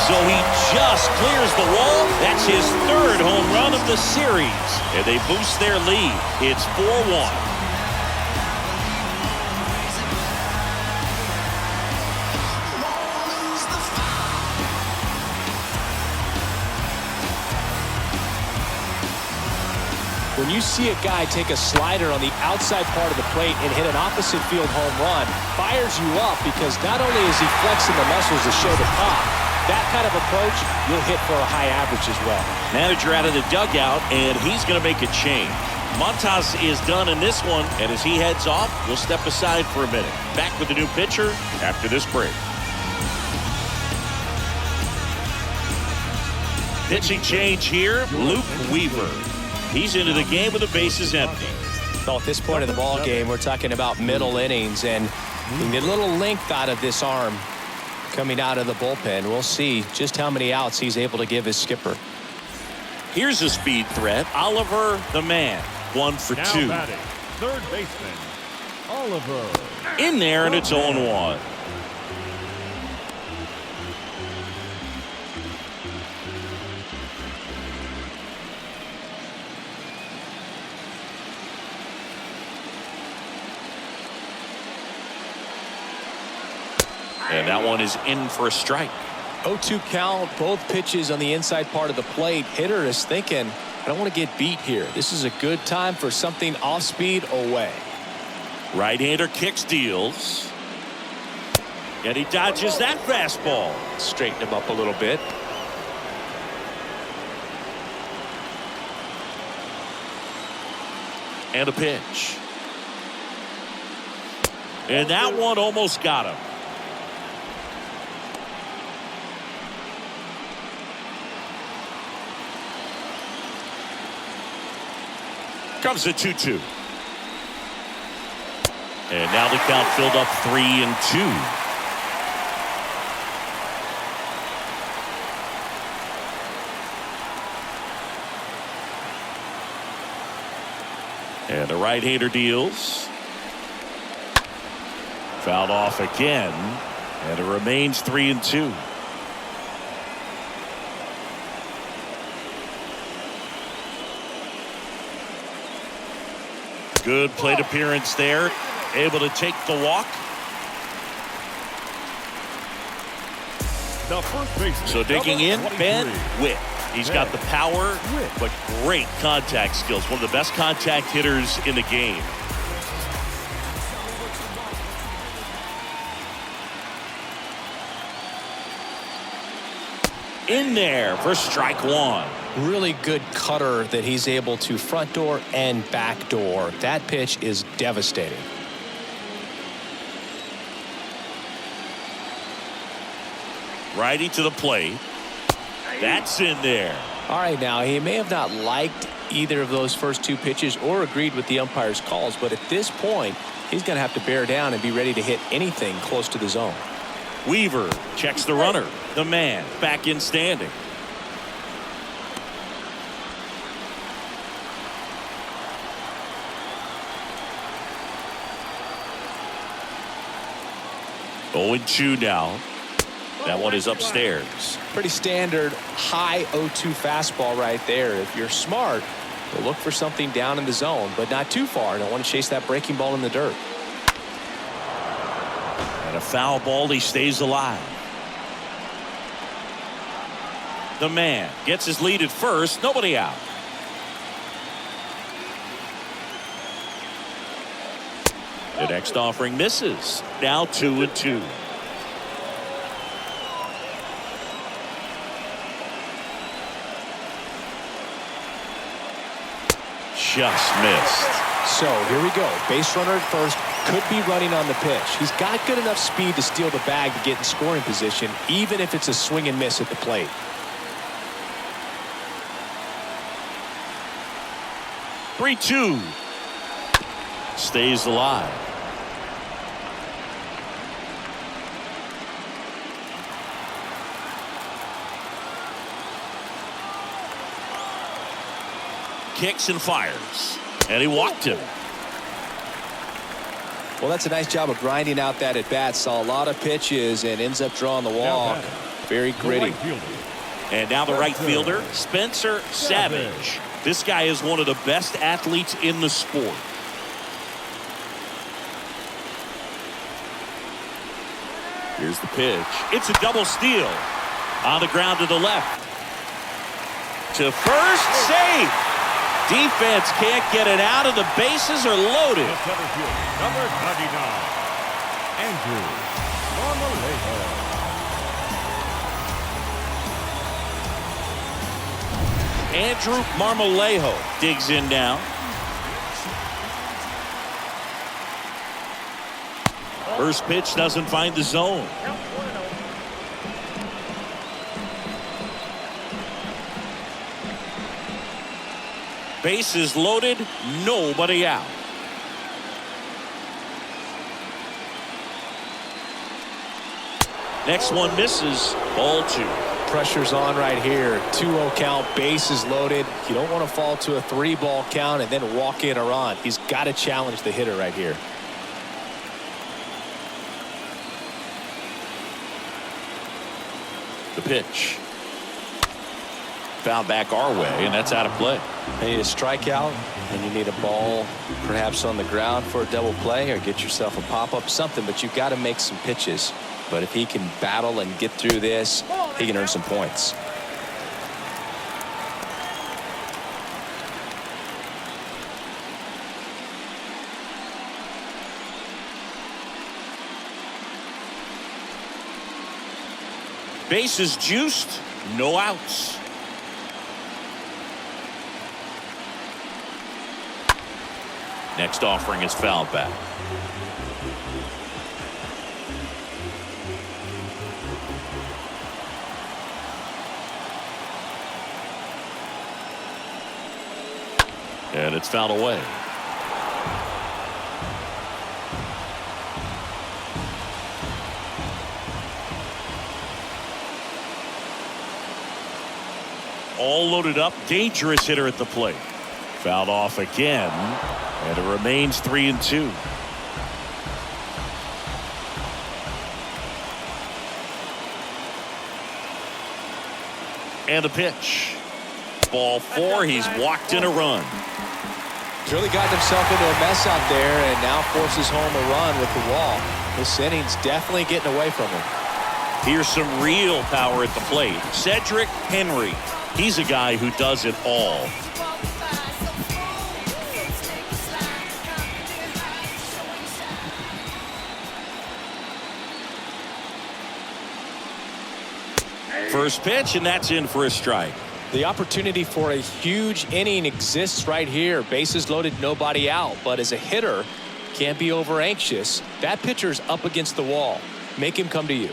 So he just clears the wall. That's his 3rd home run of the series. And they boost their lead. It's 4-1. When you see a guy take a slider on the outside part of the plate and hit an opposite field home run, fires you up, because not only is he flexing the muscles to show the pop, that kind of approach, you'll hit for a high average as well. Manager out of the dugout, and he's going to make a change. Montas is done in this one, and as he heads off, we'll step aside for a minute. Back with the new pitcher after this break. Pitching change here, Luke Weaver. He's into the game with the bases empty. Well, at this point of the ball game, we're talking about middle innings, and the little length out of this arm coming out of the bullpen. We'll see just how many outs he's able to give his skipper. Here's a speed threat, Oliver the man, 1 for 2. Now batting, third baseman, Oliver. In there, and it's 0-1. And that one is in for a strike. 0-2 count, both pitches on the inside part of the plate. Hitter is thinking, I don't want to get beat here. This is a good time for something off speed away. Right-hander kicks, deals. And he dodges that fastball. Straighten him up a little bit. And a pitch. And that one almost got him. Comes the 2-2. And now the count filled up 3-2. And the right-hander deals. Fouled off again. And it remains 3-2. Good plate appearance there. Able to take the walk. The first baseman. So digging in, number Ben 23. Witt. He's got the power, but great contact skills. One of the best contact hitters in the game. In there for strike one. Really good cutter that he's able to front door and back door. That pitch is devastating. Righty to the plate. That's in there. All right, now he may have not liked either of those first two pitches or agreed with the umpire's calls, but at this point, he's going to have to bear down and be ready to hit anything close to the zone. Weaver checks the runner. The man back in standing. Oh, 0-2 now. That one is upstairs. Pretty standard high 0-2 fastball right there. If you're smart, you'll look for something down in the zone, but not too far. Don't want to chase that breaking ball in the dirt. And a foul ball, he stays alive. The man gets his lead at first. Nobody out. The next offering misses. Now 2-2. Just missed. So here we go. Base runner at first, could be running on the pitch. He's got good enough speed to steal the bag to get in scoring position, even if it's a swing and miss at the plate. Three-2. Stays alive. Kicks and fires. And he walked him. Well, that's a nice job of grinding out that at bat. Saw a lot of pitches and ends up drawing the walk. Very gritty. And now the right fielder, Spencer Savage. This guy is one of the best athletes in the sport. Here's the pitch. It's a double steal. On the ground to the left. To first, safe. Defense can't get it out, and the bases are loaded. Number 99, Andrew Marmolejo. Andrew Marmolejo digs in now. First pitch doesn't find the zone. Bases loaded, nobody out. Next one misses, ball 2. Pressure's on right here. 2-0 count, bases loaded. You don't want to fall to a 3-ball count and then walk in or on. He's got to challenge the hitter right here. The pitch. Foul back our way, and that's out of play. You need a strikeout, and you need a ball perhaps on the ground for a double play, or get yourself a pop-up, something, but you've got to make some pitches. but if he can battle and get through this, he can earn some points. Bases juiced, no outs. Next offering is fouled back. And it's fouled away. All loaded up, dangerous hitter at the plate. Fouled off again, and it remains 3-2. And a pitch. Ball 4, he's walked in a run. He's really gotten himself into a mess out there and now forces home a run with the wall. This inning's definitely getting away from him. Here's some real power at the plate. Cedric Henry. He's a guy who does it all. First pitch, and that's in for a strike. The opportunity for a huge inning exists right here. Bases loaded, nobody out. But as a hitter, can't be over anxious. That pitcher's up against the wall. Make him come to you.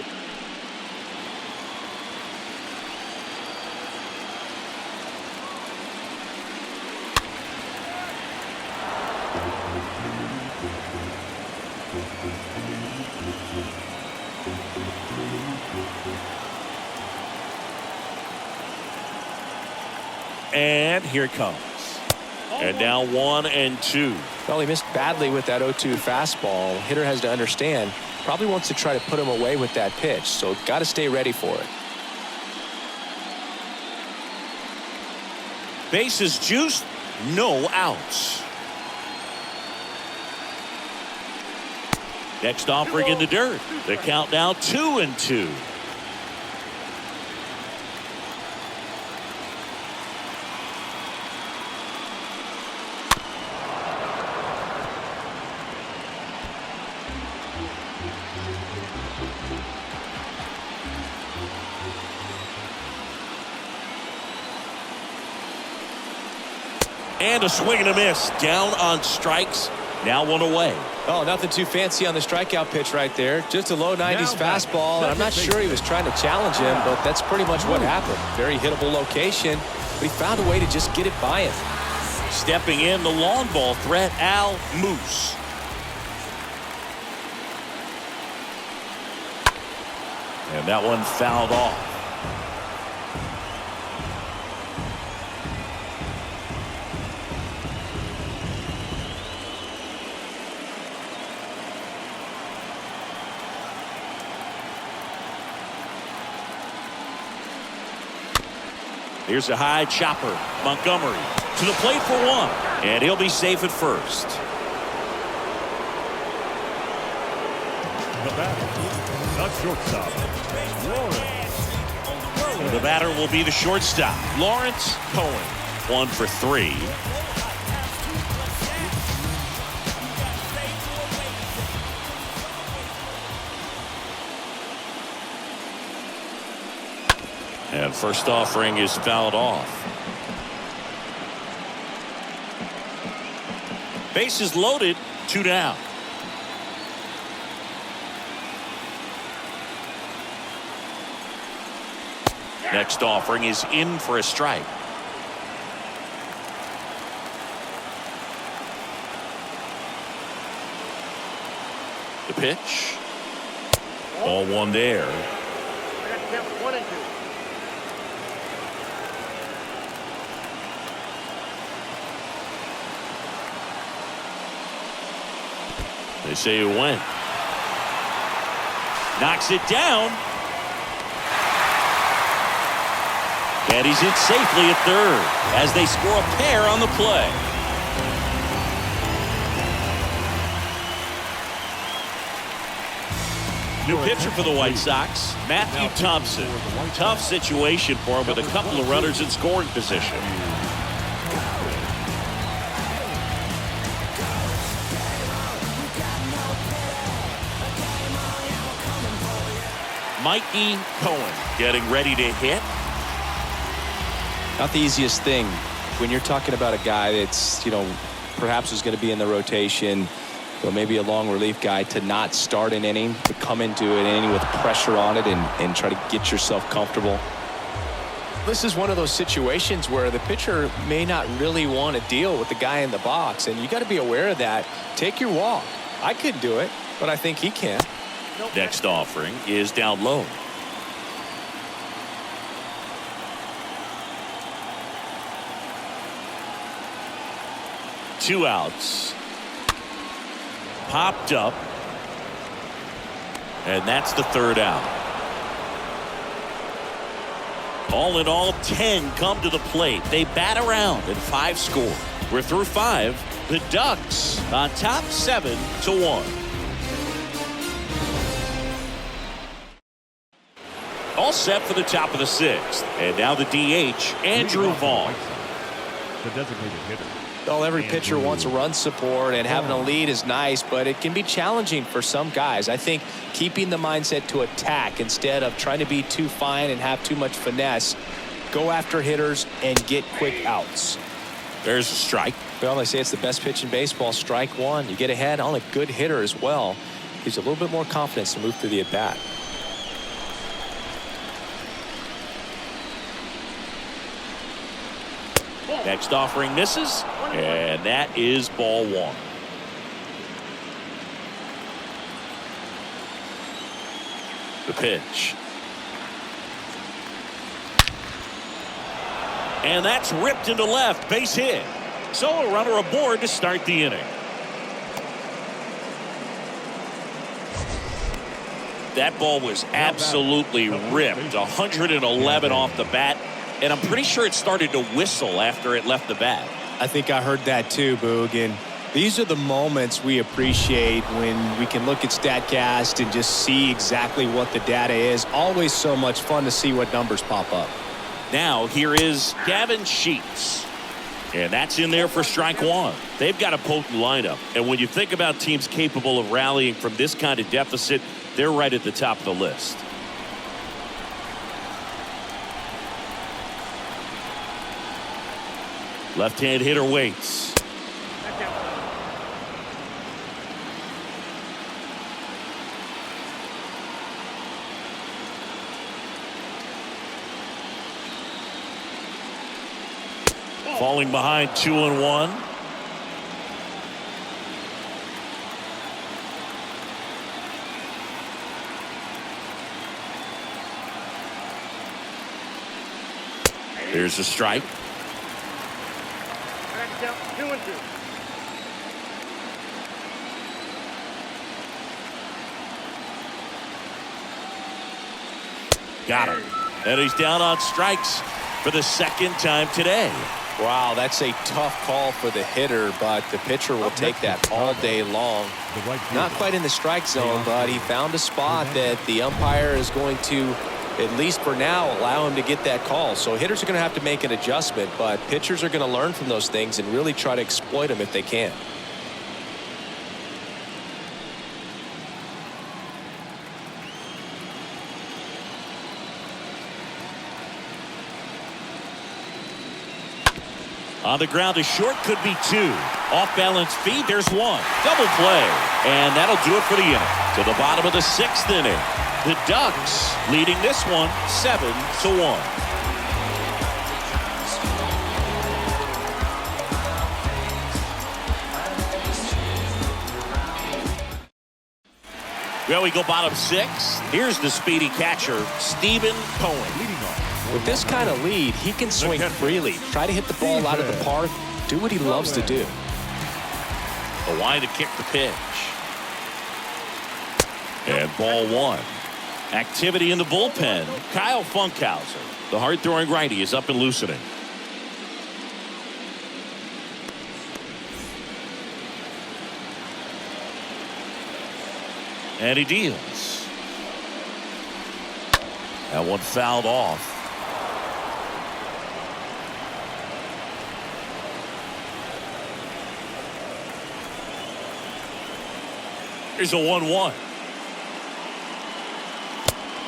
And here it comes. And now 1-2. Well, he missed badly with that 0-2 fastball. Hitter has to understand, probably wants to try to put him away with that pitch, so got to stay ready for it. Bases juiced, no outs. Next offering in the dirt. The count now 2-2. And a swing and a miss. Down on strikes. Now 1 away. Oh, nothing too fancy on the strikeout pitch right there. Just a low 90s fastball. And I'm not sure he was trying to challenge him, but that's pretty much what happened. Very hittable location, but he found a way to just get it by him. Stepping in, the long ball threat, Al Moose. And that one fouled off. Here's a high chopper. Montgomery to the plate for 1. And he'll be safe at first. The batter, the shortstop, Lawrence. And the batter will be the shortstop, Lawrence Cohen. 1 for 3. And first offering is fouled off. Bases loaded, 2 down. Next offering is in for a strike. The pitch. Ball 1 there. They say it went. Knocks it down. And he's in safely at third as they score a pair on the play. New pitcher for the White Sox, Matthew Thompson. Tough situation for him with a couple of runners in scoring position. Mikey Cohen getting ready to hit. Not the easiest thing when you're talking about a guy that's, perhaps is going to be in the rotation, or maybe a long relief guy, to not start an inning, to come into an inning with pressure on it and try to get yourself comfortable. This is one of those situations where the pitcher may not really want to deal with the guy in the box, and you got to be aware of that. Take your walk. I couldn't do it, but I think he can. Next offering is down low. Two outs. Popped up. And that's the third out. All in all, 10 come to the plate. They bat around and 5 score. We're through 5. The Ducks on top 7-1. All set for the top of the 6th. And now the DH, Andrew Vaughn. The designated hitter. Well, every pitcher wants run support, and having a lead is nice, but it can be challenging for some guys. I think keeping the mindset to attack instead of trying to be too fine and have too much finesse, go after hitters and get quick outs. There's a strike. Well, they say it's the best pitch in baseball. Strike one. You get ahead on a good hitter as well. Gives you a little bit more confidence to move through the at-bat. Next offering misses, and that is ball 1. The pitch. And that's ripped into left, base hit. So a runner aboard to start the inning. That ball was absolutely ripped, 111 off the bat. And I'm pretty sure it started to whistle after it left the bat. I think I heard that too, Boog. And these are the moments we appreciate when we can look at StatCast and just see exactly what the data is. Always so much fun to see what numbers pop up. Now here is Gavin Sheets. And that's in there for strike 1. They've got a potent lineup. And when you think about teams capable of rallying from this kind of deficit, they're right at the top of the list. Left-hand hitter waits. Falling behind 2-1. There's a strike. 2-2. Got him. And he's down on strikes for the second time today. Wow, that's a tough call for the hitter, but the pitcher will take that all day long. Not quite in the strike zone, but he found a spot that the umpire is going to, at least for now, allow him to get that call. So hitters are going to have to make an adjustment, but pitchers are going to learn from those things and really try to exploit them if they can. On the ground, a short could be 2. Off-balance feed, there's 1. Double play. And that'll do it for the inning. To the bottom of the 6th inning. The Ducks leading this one 7-1. Well, we go bottom 6. Here's the speedy catcher, Stephen Cohen. Leading off. With this kind of lead, he can swing freely. Try to hit the ball out of the park. Do what he loves to do. A line to kick the pitch. And ball 1. Activity in the bullpen. Kyle Funkhauser, the hard-throwing righty, is up and loosening. And he deals. That one fouled off. Here's a 1-1.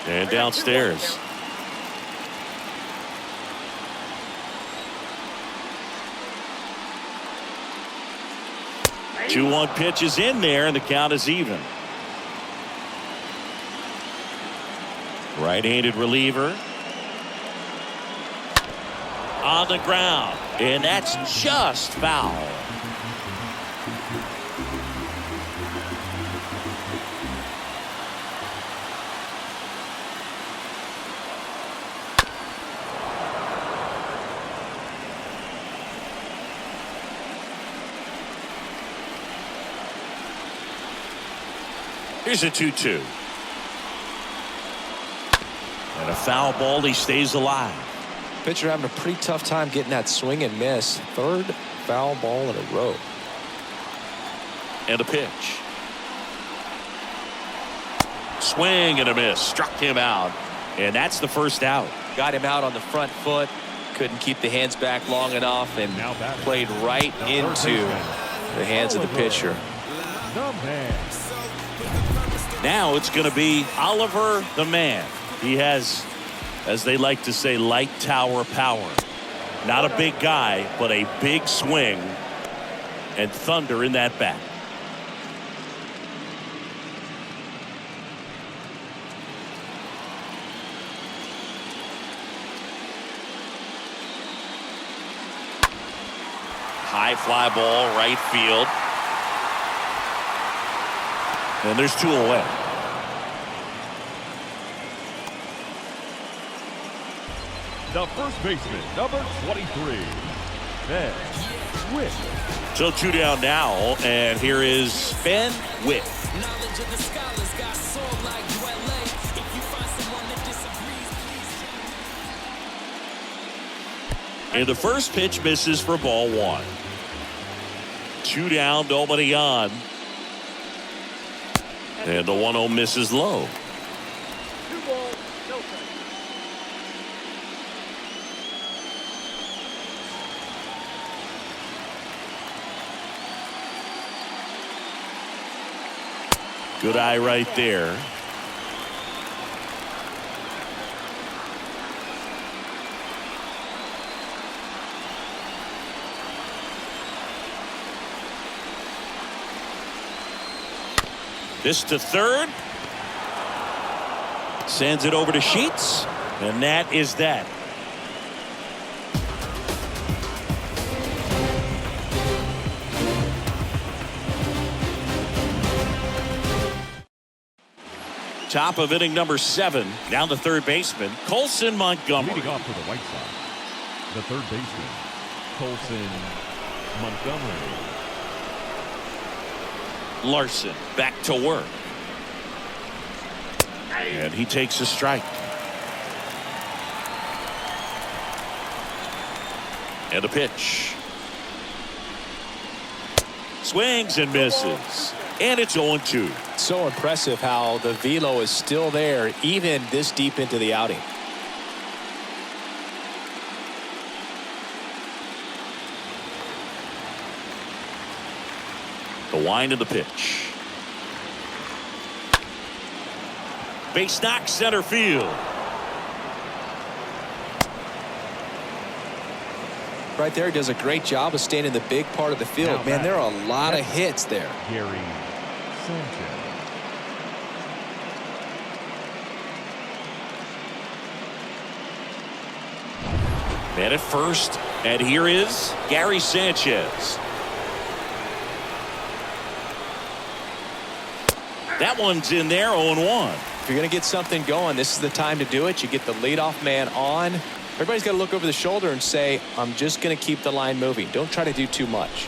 And downstairs. Two 2-1 pitch is in there, and the count is even. Right-handed reliever. On the ground. And that's just foul. Here's a 2-2. And a foul ball. He stays alive. Pitcher having a pretty tough time getting that swing and miss. Third foul ball in a row. And a pitch. Swing and a miss. Struck him out. And that's the first out. Got him out on the front foot. Couldn't keep the hands back long enough and played right into the hands of the pitcher. The man. Now it's going to be Oliver the Man. He has, as they like to say, light tower power. Not a big guy, but a big swing and thunder in that bat. High fly ball, right field. And there's two away. The first baseman, number 23, Ben Witt. So two down now, and here is Ben Witt. And the first pitch misses for ball one. Two down, nobody on. And the 1-0 misses low. 2 balls, no strikes. Good eye right there. This to third. Sends it over to Sheets. And that is that. Top of inning number 7. Down the third baseman, Colson Montgomery. Leading off for the White Sox, the third baseman, Colson Montgomery. Larson back to work. And he takes a strike. And a pitch. Swings and misses. And it's 0-2. So impressive how the velo is still there even this deep into the outing. The wind of the pitch. Base knock center field. Right there, he does a great job of staying in the big part of the field. Man, there are a lot of hits there. Gary Sanchez. Man at first, and here is Gary Sanchez. That one's in there, 0-1. If you're going to get something going, this is the time to do it. You get the leadoff man on. Everybody's got to look over the shoulder and say, I'm just going to keep the line moving. Don't try to do too much.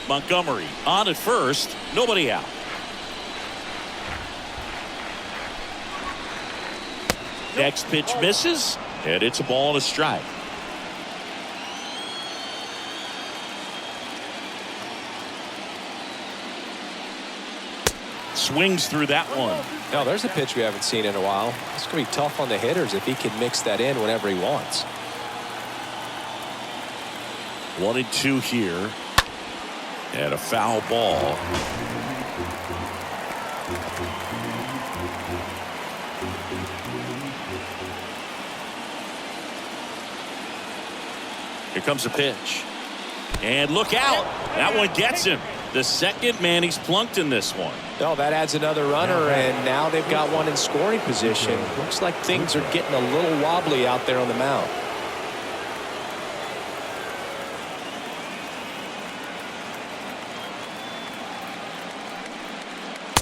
Montgomery on at first, nobody out. Next pitch misses, and it's a ball and a strike. Swings through that one. Now, there's a pitch we haven't seen in a while. It's going to be tough on the hitters if he can mix that in whenever he wants. 1-2 here. And a foul ball. Here comes a pitch. And look out. That one gets him. The second man he's plunked in this one. No, that adds another runner, and now they've got one in scoring position. Looks like things are getting a little wobbly out there on the mound.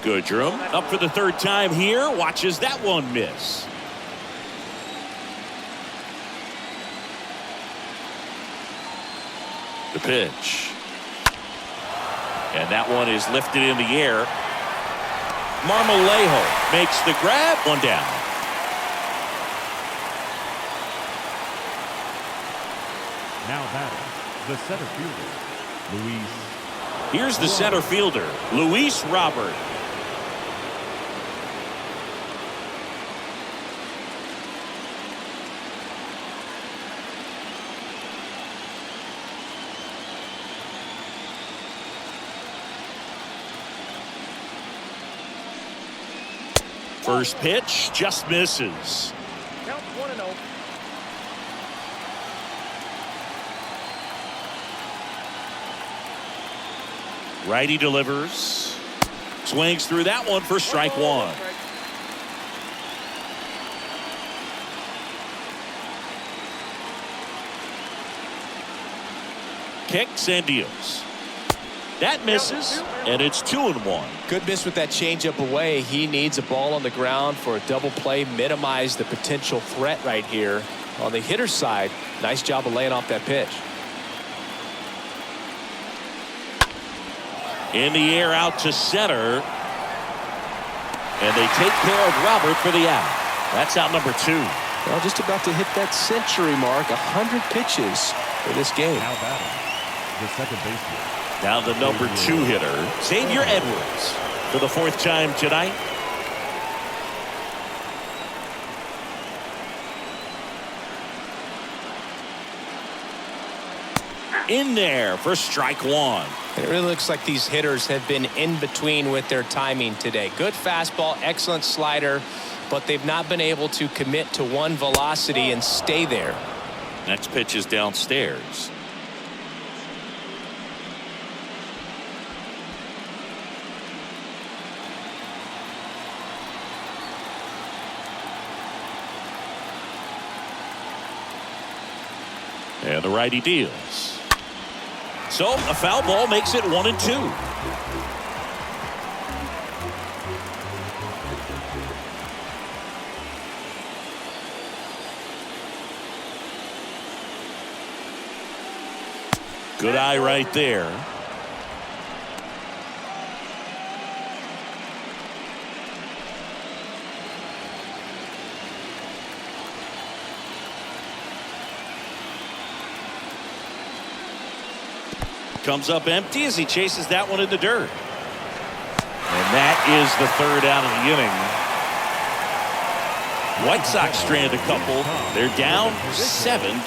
Goodrum up for the third time here. Watches that one miss. The pitch. And that one is lifted in the air. Marmolejo makes the grab. One down. Now batting, the center fielder, Luis. Here's the center fielder, Luis Robert. First pitch just misses. Count 1-0. Righty delivers. Swings through that one for strike one. Kicks and deals. That misses, and it's 2-1. Good miss with that changeup away. He needs a ball on the ground for a double play, minimize the potential threat right here. On the hitter's side, nice job of laying off that pitch. In the air out to center. And they take care of Robert for the out. That's out number 2. Well, just about to hit that century mark, 100 pitches for this game. Now batting, the second baseman. Now the number 2 hitter, Xavier Edwards, for the 4th time tonight. In there for strike one. It really looks like these hitters have been in between with their timing today. Good fastball, excellent slider, but they've not been able to commit to one velocity and stay there. Next pitch is downstairs. And the righty deals. So a foul ball makes it 1-2. Good eye right there. Comes up empty as he chases that one in the dirt. And that is the 3rd out of the inning. White Sox strand a couple. They're down 7-1.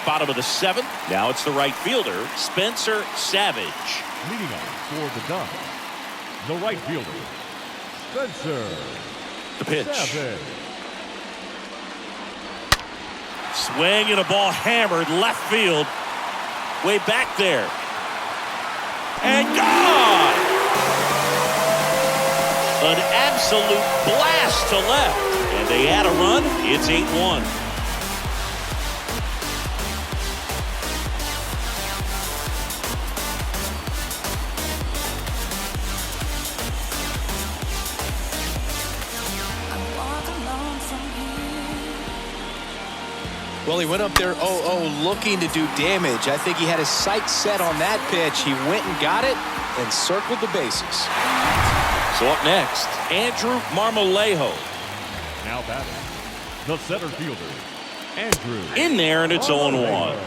Bottom of the 7th. Now it's the right fielder, Spencer Savage. Leading off for the Ducks, the right fielder, Spencer. The pitch. Savage. Swing and a ball hammered left field. Way back there. And gone! An absolute blast to left. And they add a run. It's 8-1. Well, he went up there 0-0 looking to do damage. I think he had his sights set on that pitch. He went and got it and circled the bases. So up next, Andrew Marmolejo. Now batting, the center fielder, Andrew. In there, and it's 0-1.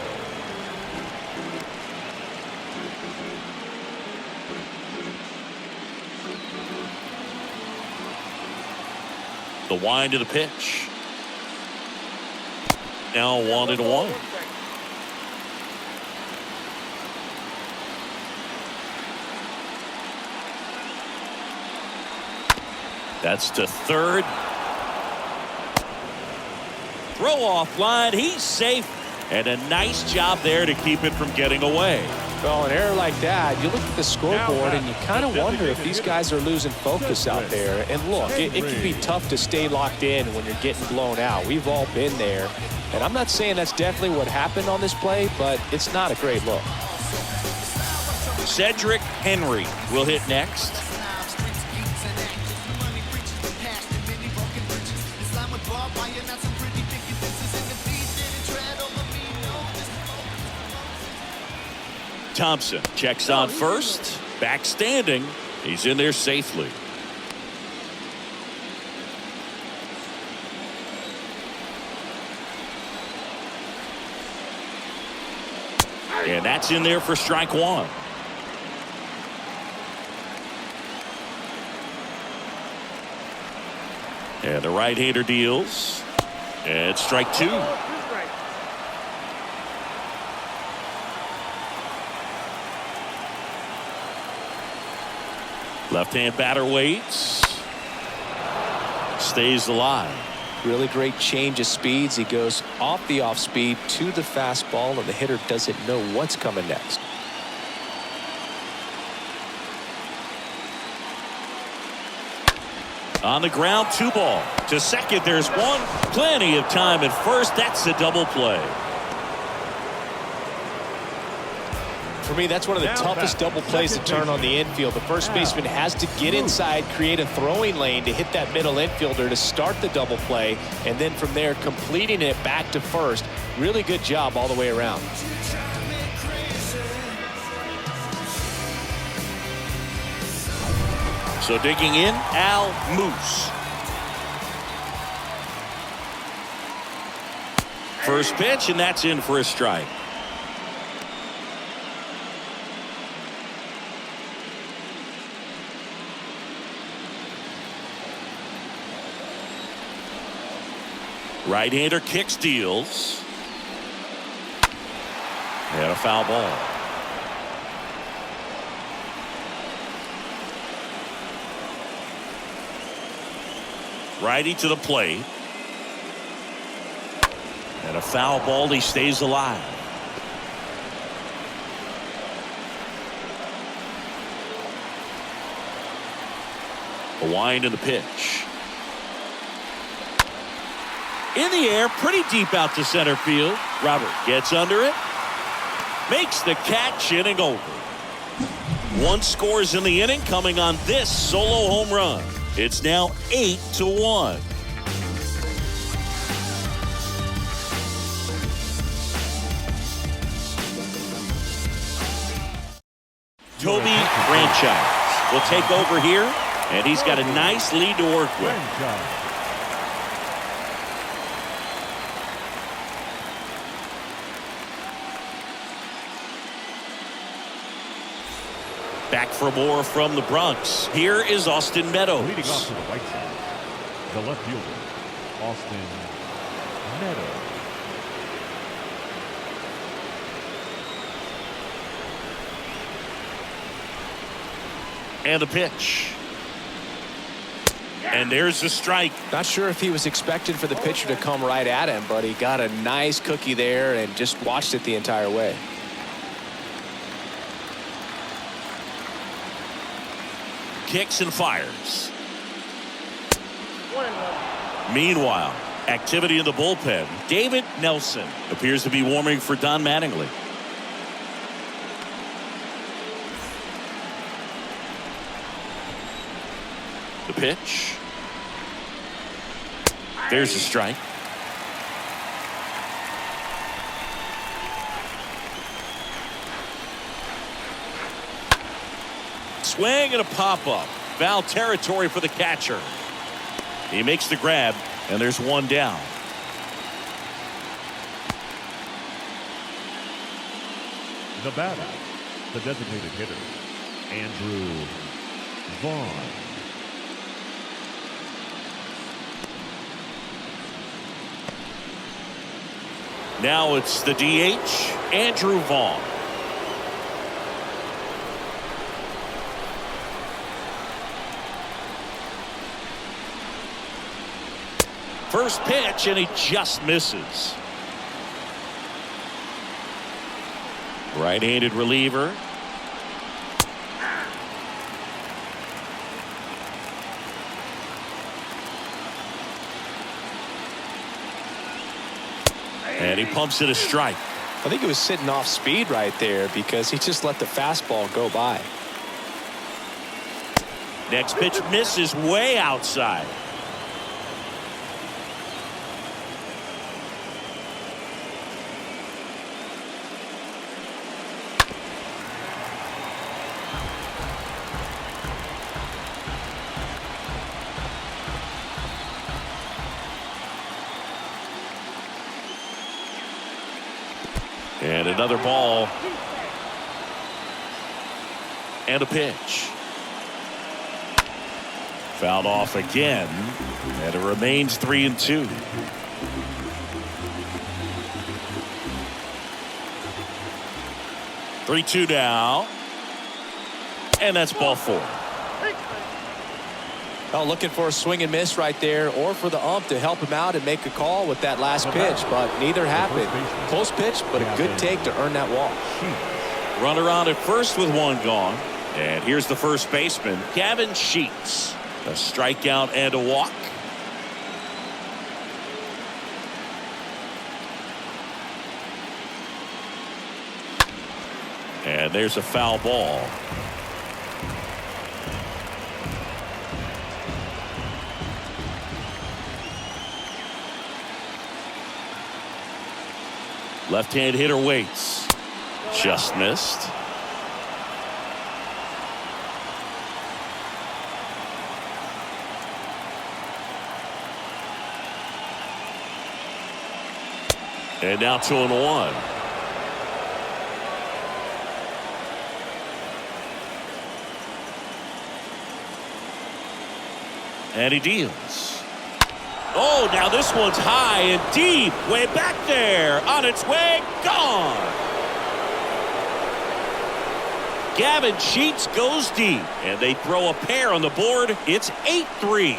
The wind of the pitch. Now 1-1. That's to third. Throw off line. He's safe. And a nice job there to keep it from getting away. Well, an error like that, you look at the scoreboard and you kind of wonder if these guys are losing focus out there. And look, it can be tough to stay locked in when you're getting blown out. We've all been there. And I'm not saying that's definitely what happened on this play, but it's not a great look. Cedric Henry will hit next. Thompson checks on first. Back standing. He's in there safely. And that's in there for strike one. And the right-hander deals. And strike two. Left-hand batter waits. Stays alive. Really great change of speeds. He goes off the off speed to the fastball, and the hitter doesn't know what's coming next. On the ground, 2-ball. To second, there's one. Plenty of time at first. That's a double play. For me, that's one of the toughest double plays to turn on the infield. The first baseman has to get inside, create a throwing lane to hit that middle infielder to start the double play, and then from there completing it back to first. Really good job all the way around. So digging in, Al Moose. First pitch, and that's in for a strike. Right-hander kicks, deals. And a foul ball. Righty to the plate. And a foul ball. He stays alive. A wind in the pitch. In the air, pretty deep out to center field. Robert gets under it. Makes the catch, inning over. One scores in the inning, coming on this solo home run. It's now 8-1. Toby Franchise will take over here, and he's got a nice lead to work with. Back for more from the Bronx. Here is Austin Meadows. Leading off to the right side, the left fielder, Austin Meadows. And the pitch. And there's the strike. Not sure if he was expecting for the pitcher to come right at him, but he got a nice cookie there and just watched it the entire way. Kicks and fires. Meanwhile, activity in the bullpen. David Nelson appears to be warming for Don Mattingly. The pitch. There's the strike. Swing and a pop-up. Foul territory for the catcher. He makes the grab, and there's one down. The batter, the designated hitter, Andrew Vaughn. Now it's the DH, Andrew Vaughn. First pitch, and he just misses. Right-handed reliever. And he pumps it a strike. I think he was sitting off speed right there because he just let the fastball go by. Next pitch misses way outside. And another ball. And a pitch. Fouled off again. And it remains 3-2. Three-two now. And that's ball 4. Well, looking for a swing and miss right there, or for the ump to help him out and make a call with that last pitch, but neither happened. Close pitch, but a good take to earn that walk. Runner on at first with one gone. And here's the first baseman, Gavin Sheets. A strikeout and a walk. And there's a foul ball. Left-hand hitter waits. Just missed. And now 2-1. And he deals. Oh, now this one's high and deep. Way back there. On its way. Gone. Gavin Sheets goes deep. And they throw a pair on the board. It's 8-3.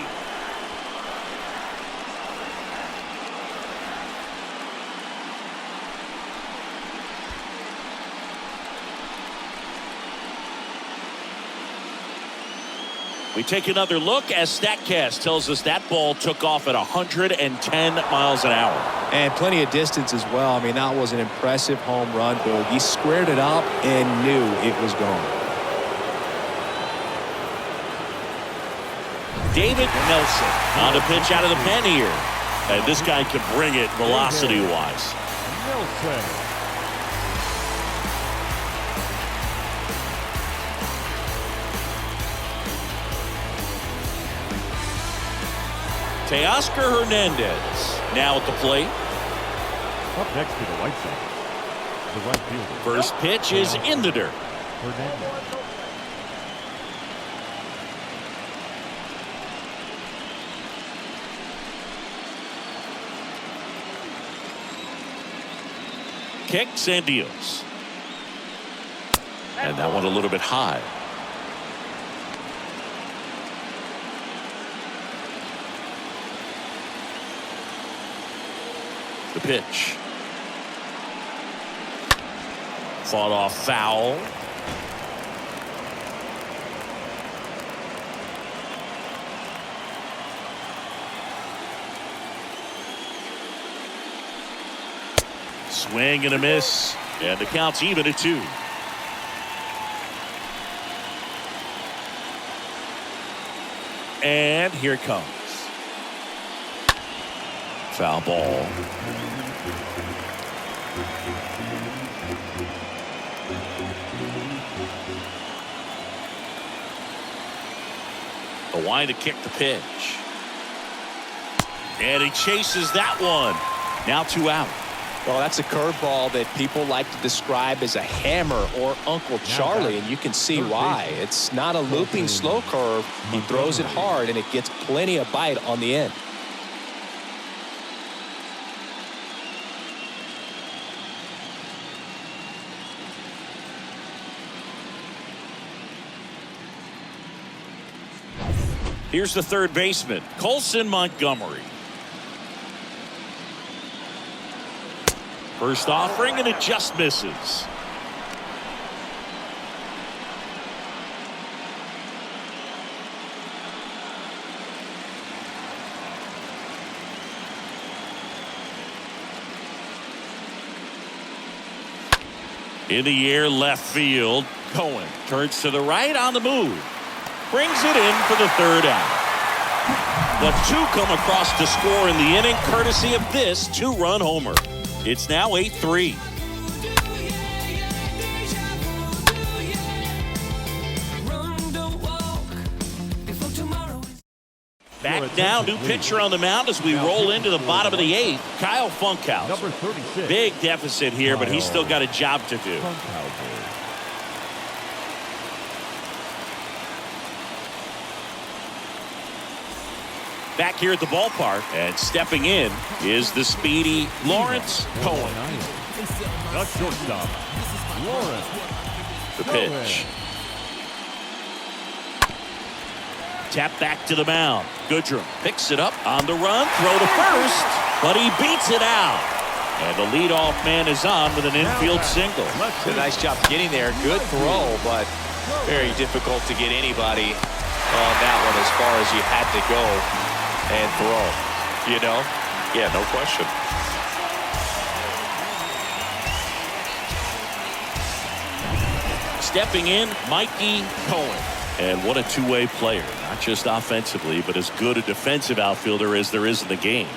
We take another look as StatCast tells us that ball took off at 110 miles an hour. And plenty of distance as well. I mean, that was an impressive home run, Boog. He squared it up and knew it was gone. David Nelson on the pitch out of the pen here. And this guy can bring it velocity-wise. Nelson. Teoscar Hernandez now at the plate. Up next to the White Sox, the right fielder. First pitch is in the dirt. Hernandez. Kicks and deals. And that one a little bit high. The pitch. Fought off foul. Swing and a miss. And the count's even at 2. And here it comes. Foul ball. A wind to kick the pitch. And he chases that one. Now 2 out. Well, that's a curveball that people like to describe as a hammer or Uncle Charlie, and you can see why. It's not a looping slow curve. He throws it hard, and it gets plenty of bite on the end. Here's the third baseman, Colson Montgomery. First offering, and it just misses. In the air, left field. Cohen turns to the right on the move. Brings it in for the third out. The two come across to score in the inning, courtesy of this two-run homer. It's now 8-3. Back now, new pitcher on the mound as we roll into the bottom of the eighth. Kyle Funkhouse. Number 36. Big deficit here, but he's still got a job to do. Back here at the ballpark, and stepping in is the speedy Lawrence Cohen. The shortstop, Lawrence. The pitch. Tap back to the mound. Goodrum picks it up on the run. Throw to first, but he beats it out. And the leadoff man is on with an infield single. It's a nice job getting there. Good throw, but very difficult to get anybody on that one as far as you had to go and throw. You know? Yeah, no question. Stepping in, Mikey Cohen. And what a two-way player. Not just offensively, but as good a defensive outfielder as there is in the game.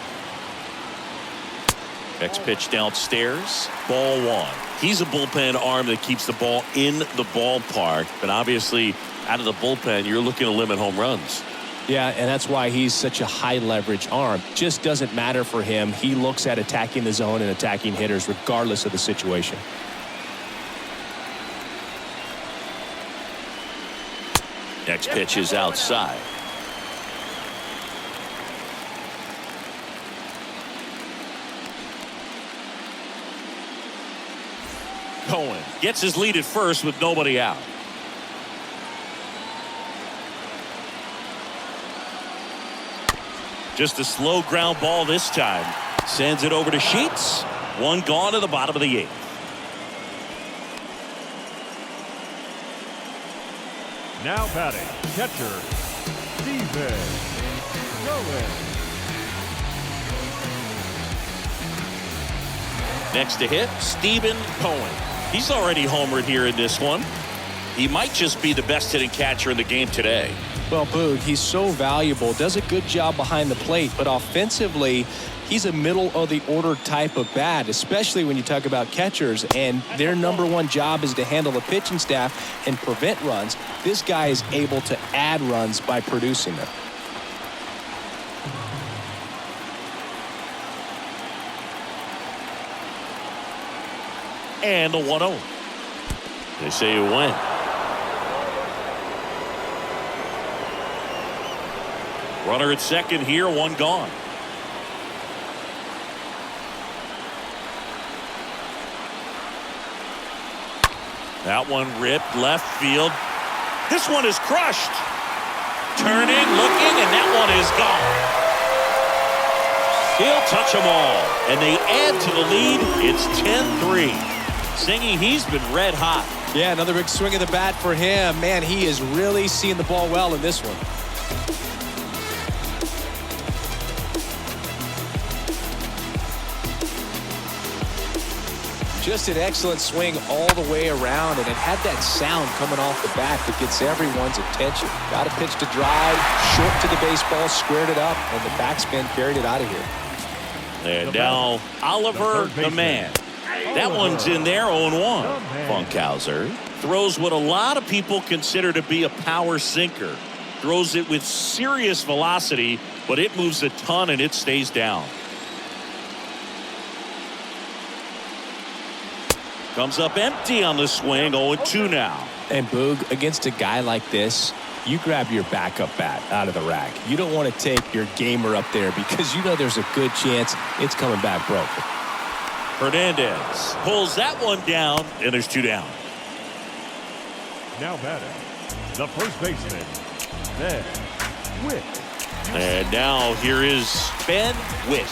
Next pitch downstairs. Ball one. He's a bullpen arm that keeps the ball in the ballpark. But obviously, out of the bullpen, you're looking to limit home runs. Yeah, and that's why he's such a high leverage arm. Just doesn't matter for him. He looks at attacking the zone and attacking hitters regardless of the situation. Next pitch is outside. Cohen gets his lead at first with nobody out. Just a slow ground ball this time. Sends it over to Sheets. One gone to the bottom of the eighth. Now batting, catcher, Steven Cohen. Next to hit, Stephen Cohen. He's already homered here in this one. He might just be the best hitting catcher in the game today. Well, Boog, he's so valuable, does a good job behind the plate, but offensively, he's a middle-of-the-order type of bat, especially when you talk about catchers, and their number one job is to handle the pitching staff and prevent runs. This guy is able to add runs by producing them. And the 1-0. They say you win. Runner at second here, one gone. That one ripped left field. This one is crushed. Turning, looking, and that one is gone. He'll touch them all, and they add to the lead. It's 10-3. Singy, he's been red hot. Yeah, another big swing of the bat for him. Man, he is really seeing the ball well in this one. Just an excellent swing all the way around, and it had that sound coming off the bat that gets everyone's attention. Got a pitch to drive, short to the baseball, squared it up, and the backspin carried it out of here. And now Oliver the man. That one's in there, 0-1. Funkhauser throws what a lot of people consider to be a power sinker. Throws it with serious velocity, but it moves a ton and it stays down. Comes up empty on the swing. 0-2 now. And Boog, against a guy like this, you grab your backup bat out of the rack. You don't want to take your gamer up there because you know there's a good chance it's coming back broken. Hernandez pulls that one down, and there's 2 down. Now batting, the first baseman, Ben Witt. And now here is Ben Witt.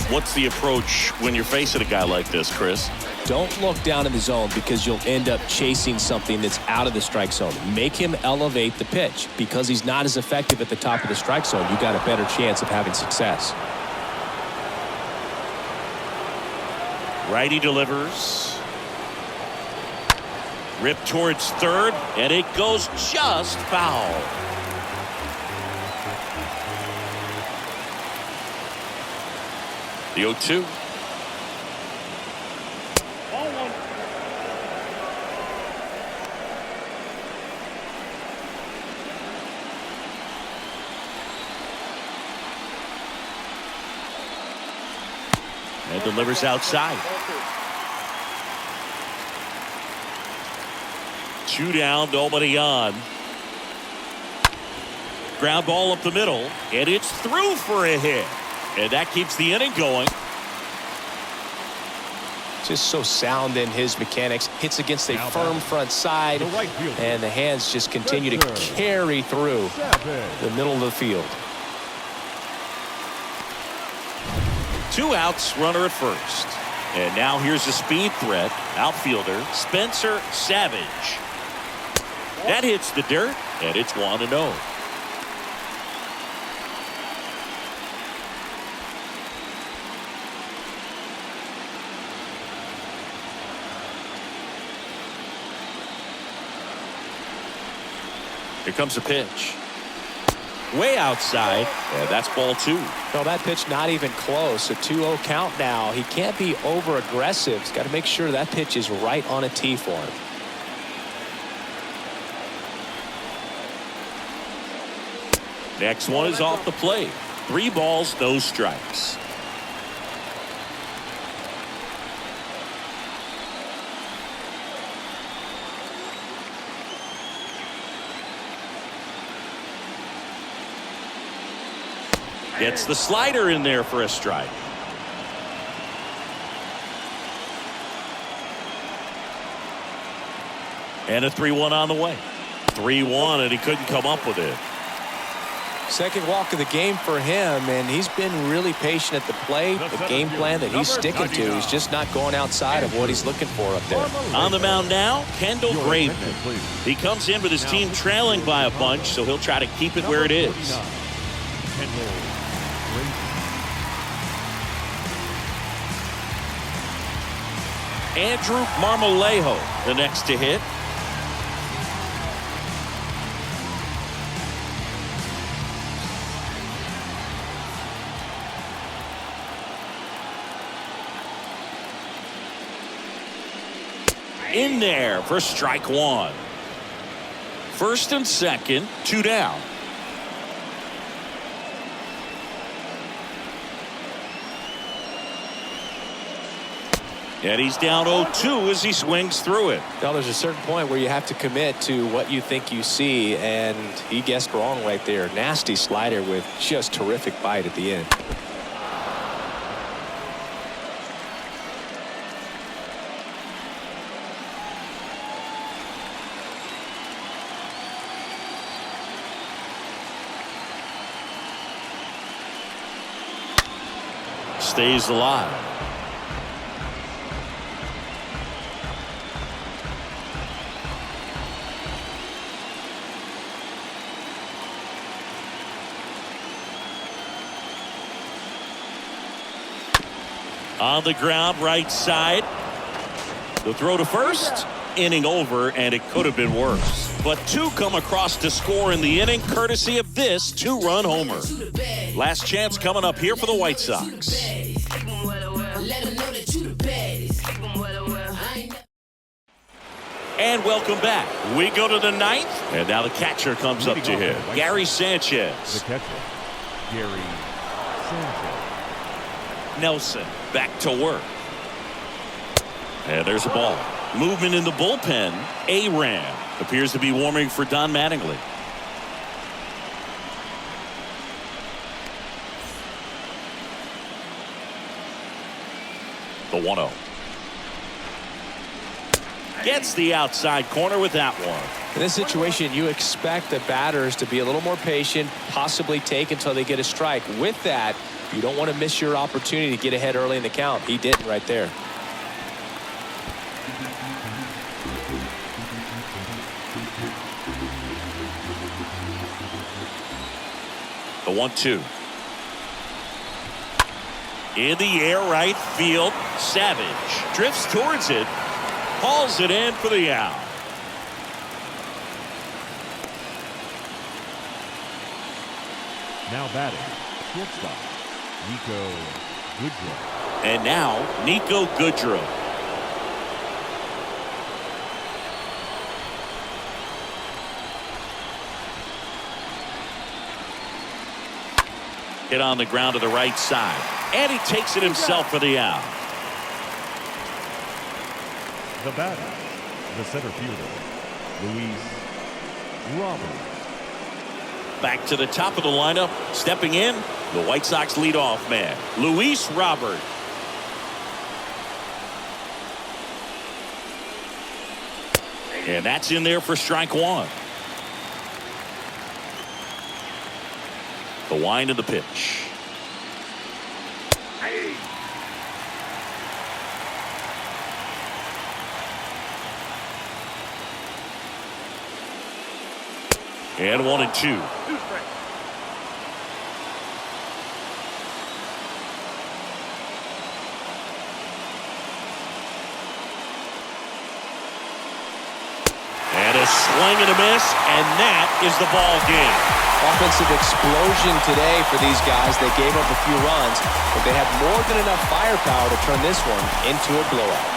What's the approach when you're facing a guy like this, Chris? Don't look down in the zone because you'll end up chasing something that's out of the strike zone. Make him elevate the pitch. Because he's not as effective at the top of the strike zone, you got a better chance of having success. Righty delivers. Rip towards third, and it goes just foul. The 0-2. And delivers outside. 2 down, nobody on. Ground ball up the middle, and it's through for a hit. And that keeps the inning going. Just so sound in his mechanics. Hits against a firm front side, and the hands just continue to carry through the middle of the field. 2 outs, runner at first. And now here's a speed threat. Outfielder Spencer Savage. That hits the dirt, and it's 1-0. Here comes a pitch. Way outside, and that's ball 2. No, that pitch not even close. A 2-0 count now. He can't be over aggressive. He's got to make sure that pitch is right on a tee for him. Next one is off the plate. 3 balls, no strikes. Gets the slider in there for a strike. And a 3-1 on the way. 3-1, and he couldn't come up with it. Second walk of the game for him, and he's been really patient at the plate. The game plan that he's sticking to, he's just not going outside of what he's looking for up there. On the mound now, Kendall Graveman. He comes in with his team trailing by a bunch, so he'll try to keep it where it is. Andrew Marmolejo, the next to hit. In there for strike 1. First and second, 2 down. And he's down 0-2 as he swings through it. Now, there's a certain point where you have to commit to what you think you see, and he guessed wrong right there. Nasty slider with just terrific bite at the end. Stays alive. On the ground, right side. The throw to first. Inning over, and it could have been worse. But 2 come across to score in the inning, courtesy of this 2-run homer. Last chance coming up here for the White Sox. And welcome back. We go to the 9th, and now the catcher comes up to him. Gary Sanchez. The catcher, Gary Sanchez. Nelson back to work. And there's a ball. Movement in the bullpen. Aram appears to be warming for Don Mattingly. The 1-0. Gets the outside corner with that one. In this situation, you expect the batters to be a little more patient, possibly take until they get a strike. With that, you don't want to miss your opportunity to get ahead early in the count. He didn't right there. The 1-2. In the air, right field. Savage drifts towards it. Hauls it in for the out. Now batting, shortstop, Nico Goodrow. And now, Nico Goodrow. Hit on the ground to the right side. And he takes it himself for the out. The batter, the center fielder, Luis Robert. Back to the top of the lineup. Stepping in, the White Sox leadoff man, Luis Robert. And that's in there for strike one. The wind of the pitch. And 1-2. And a swing and a miss, and that is the ball game. Offensive explosion today for these guys. They gave up a few runs, but they have more than enough firepower to turn this one into a blowout.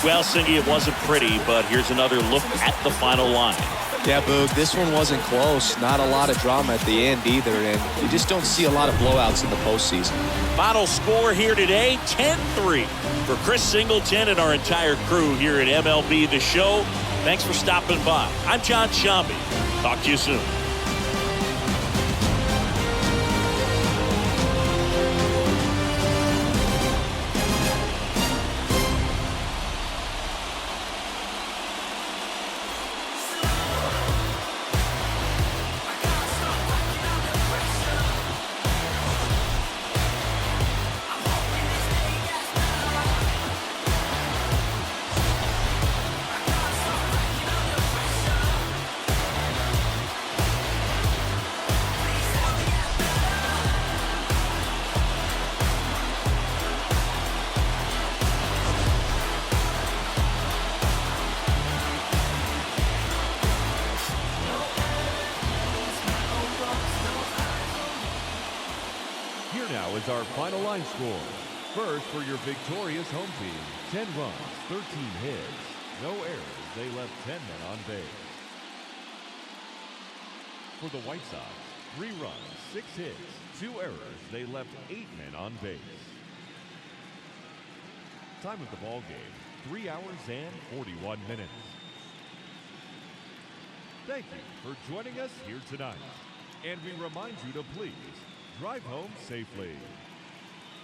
Well, Singy, it wasn't pretty, but here's another look at the final line. Yeah, Boog, this one wasn't close. Not a lot of drama at the end either, and you just don't see a lot of blowouts in the postseason. Final score here today, 10-3. For Chris Singleton and our entire crew here at MLB The Show, thanks for stopping by. I'm John Shambi. Talk to you soon. Now is our final line score. First, for your victorious home team, 10 runs, 13 hits, no errors. They left 10 men on base. For the White Sox, 3 runs, 6 hits, 2 errors. They left 8 men on base. Time of the ball game, 3 hours and 41 minutes. Thank you for joining us here tonight. And we remind you to please drive home safely.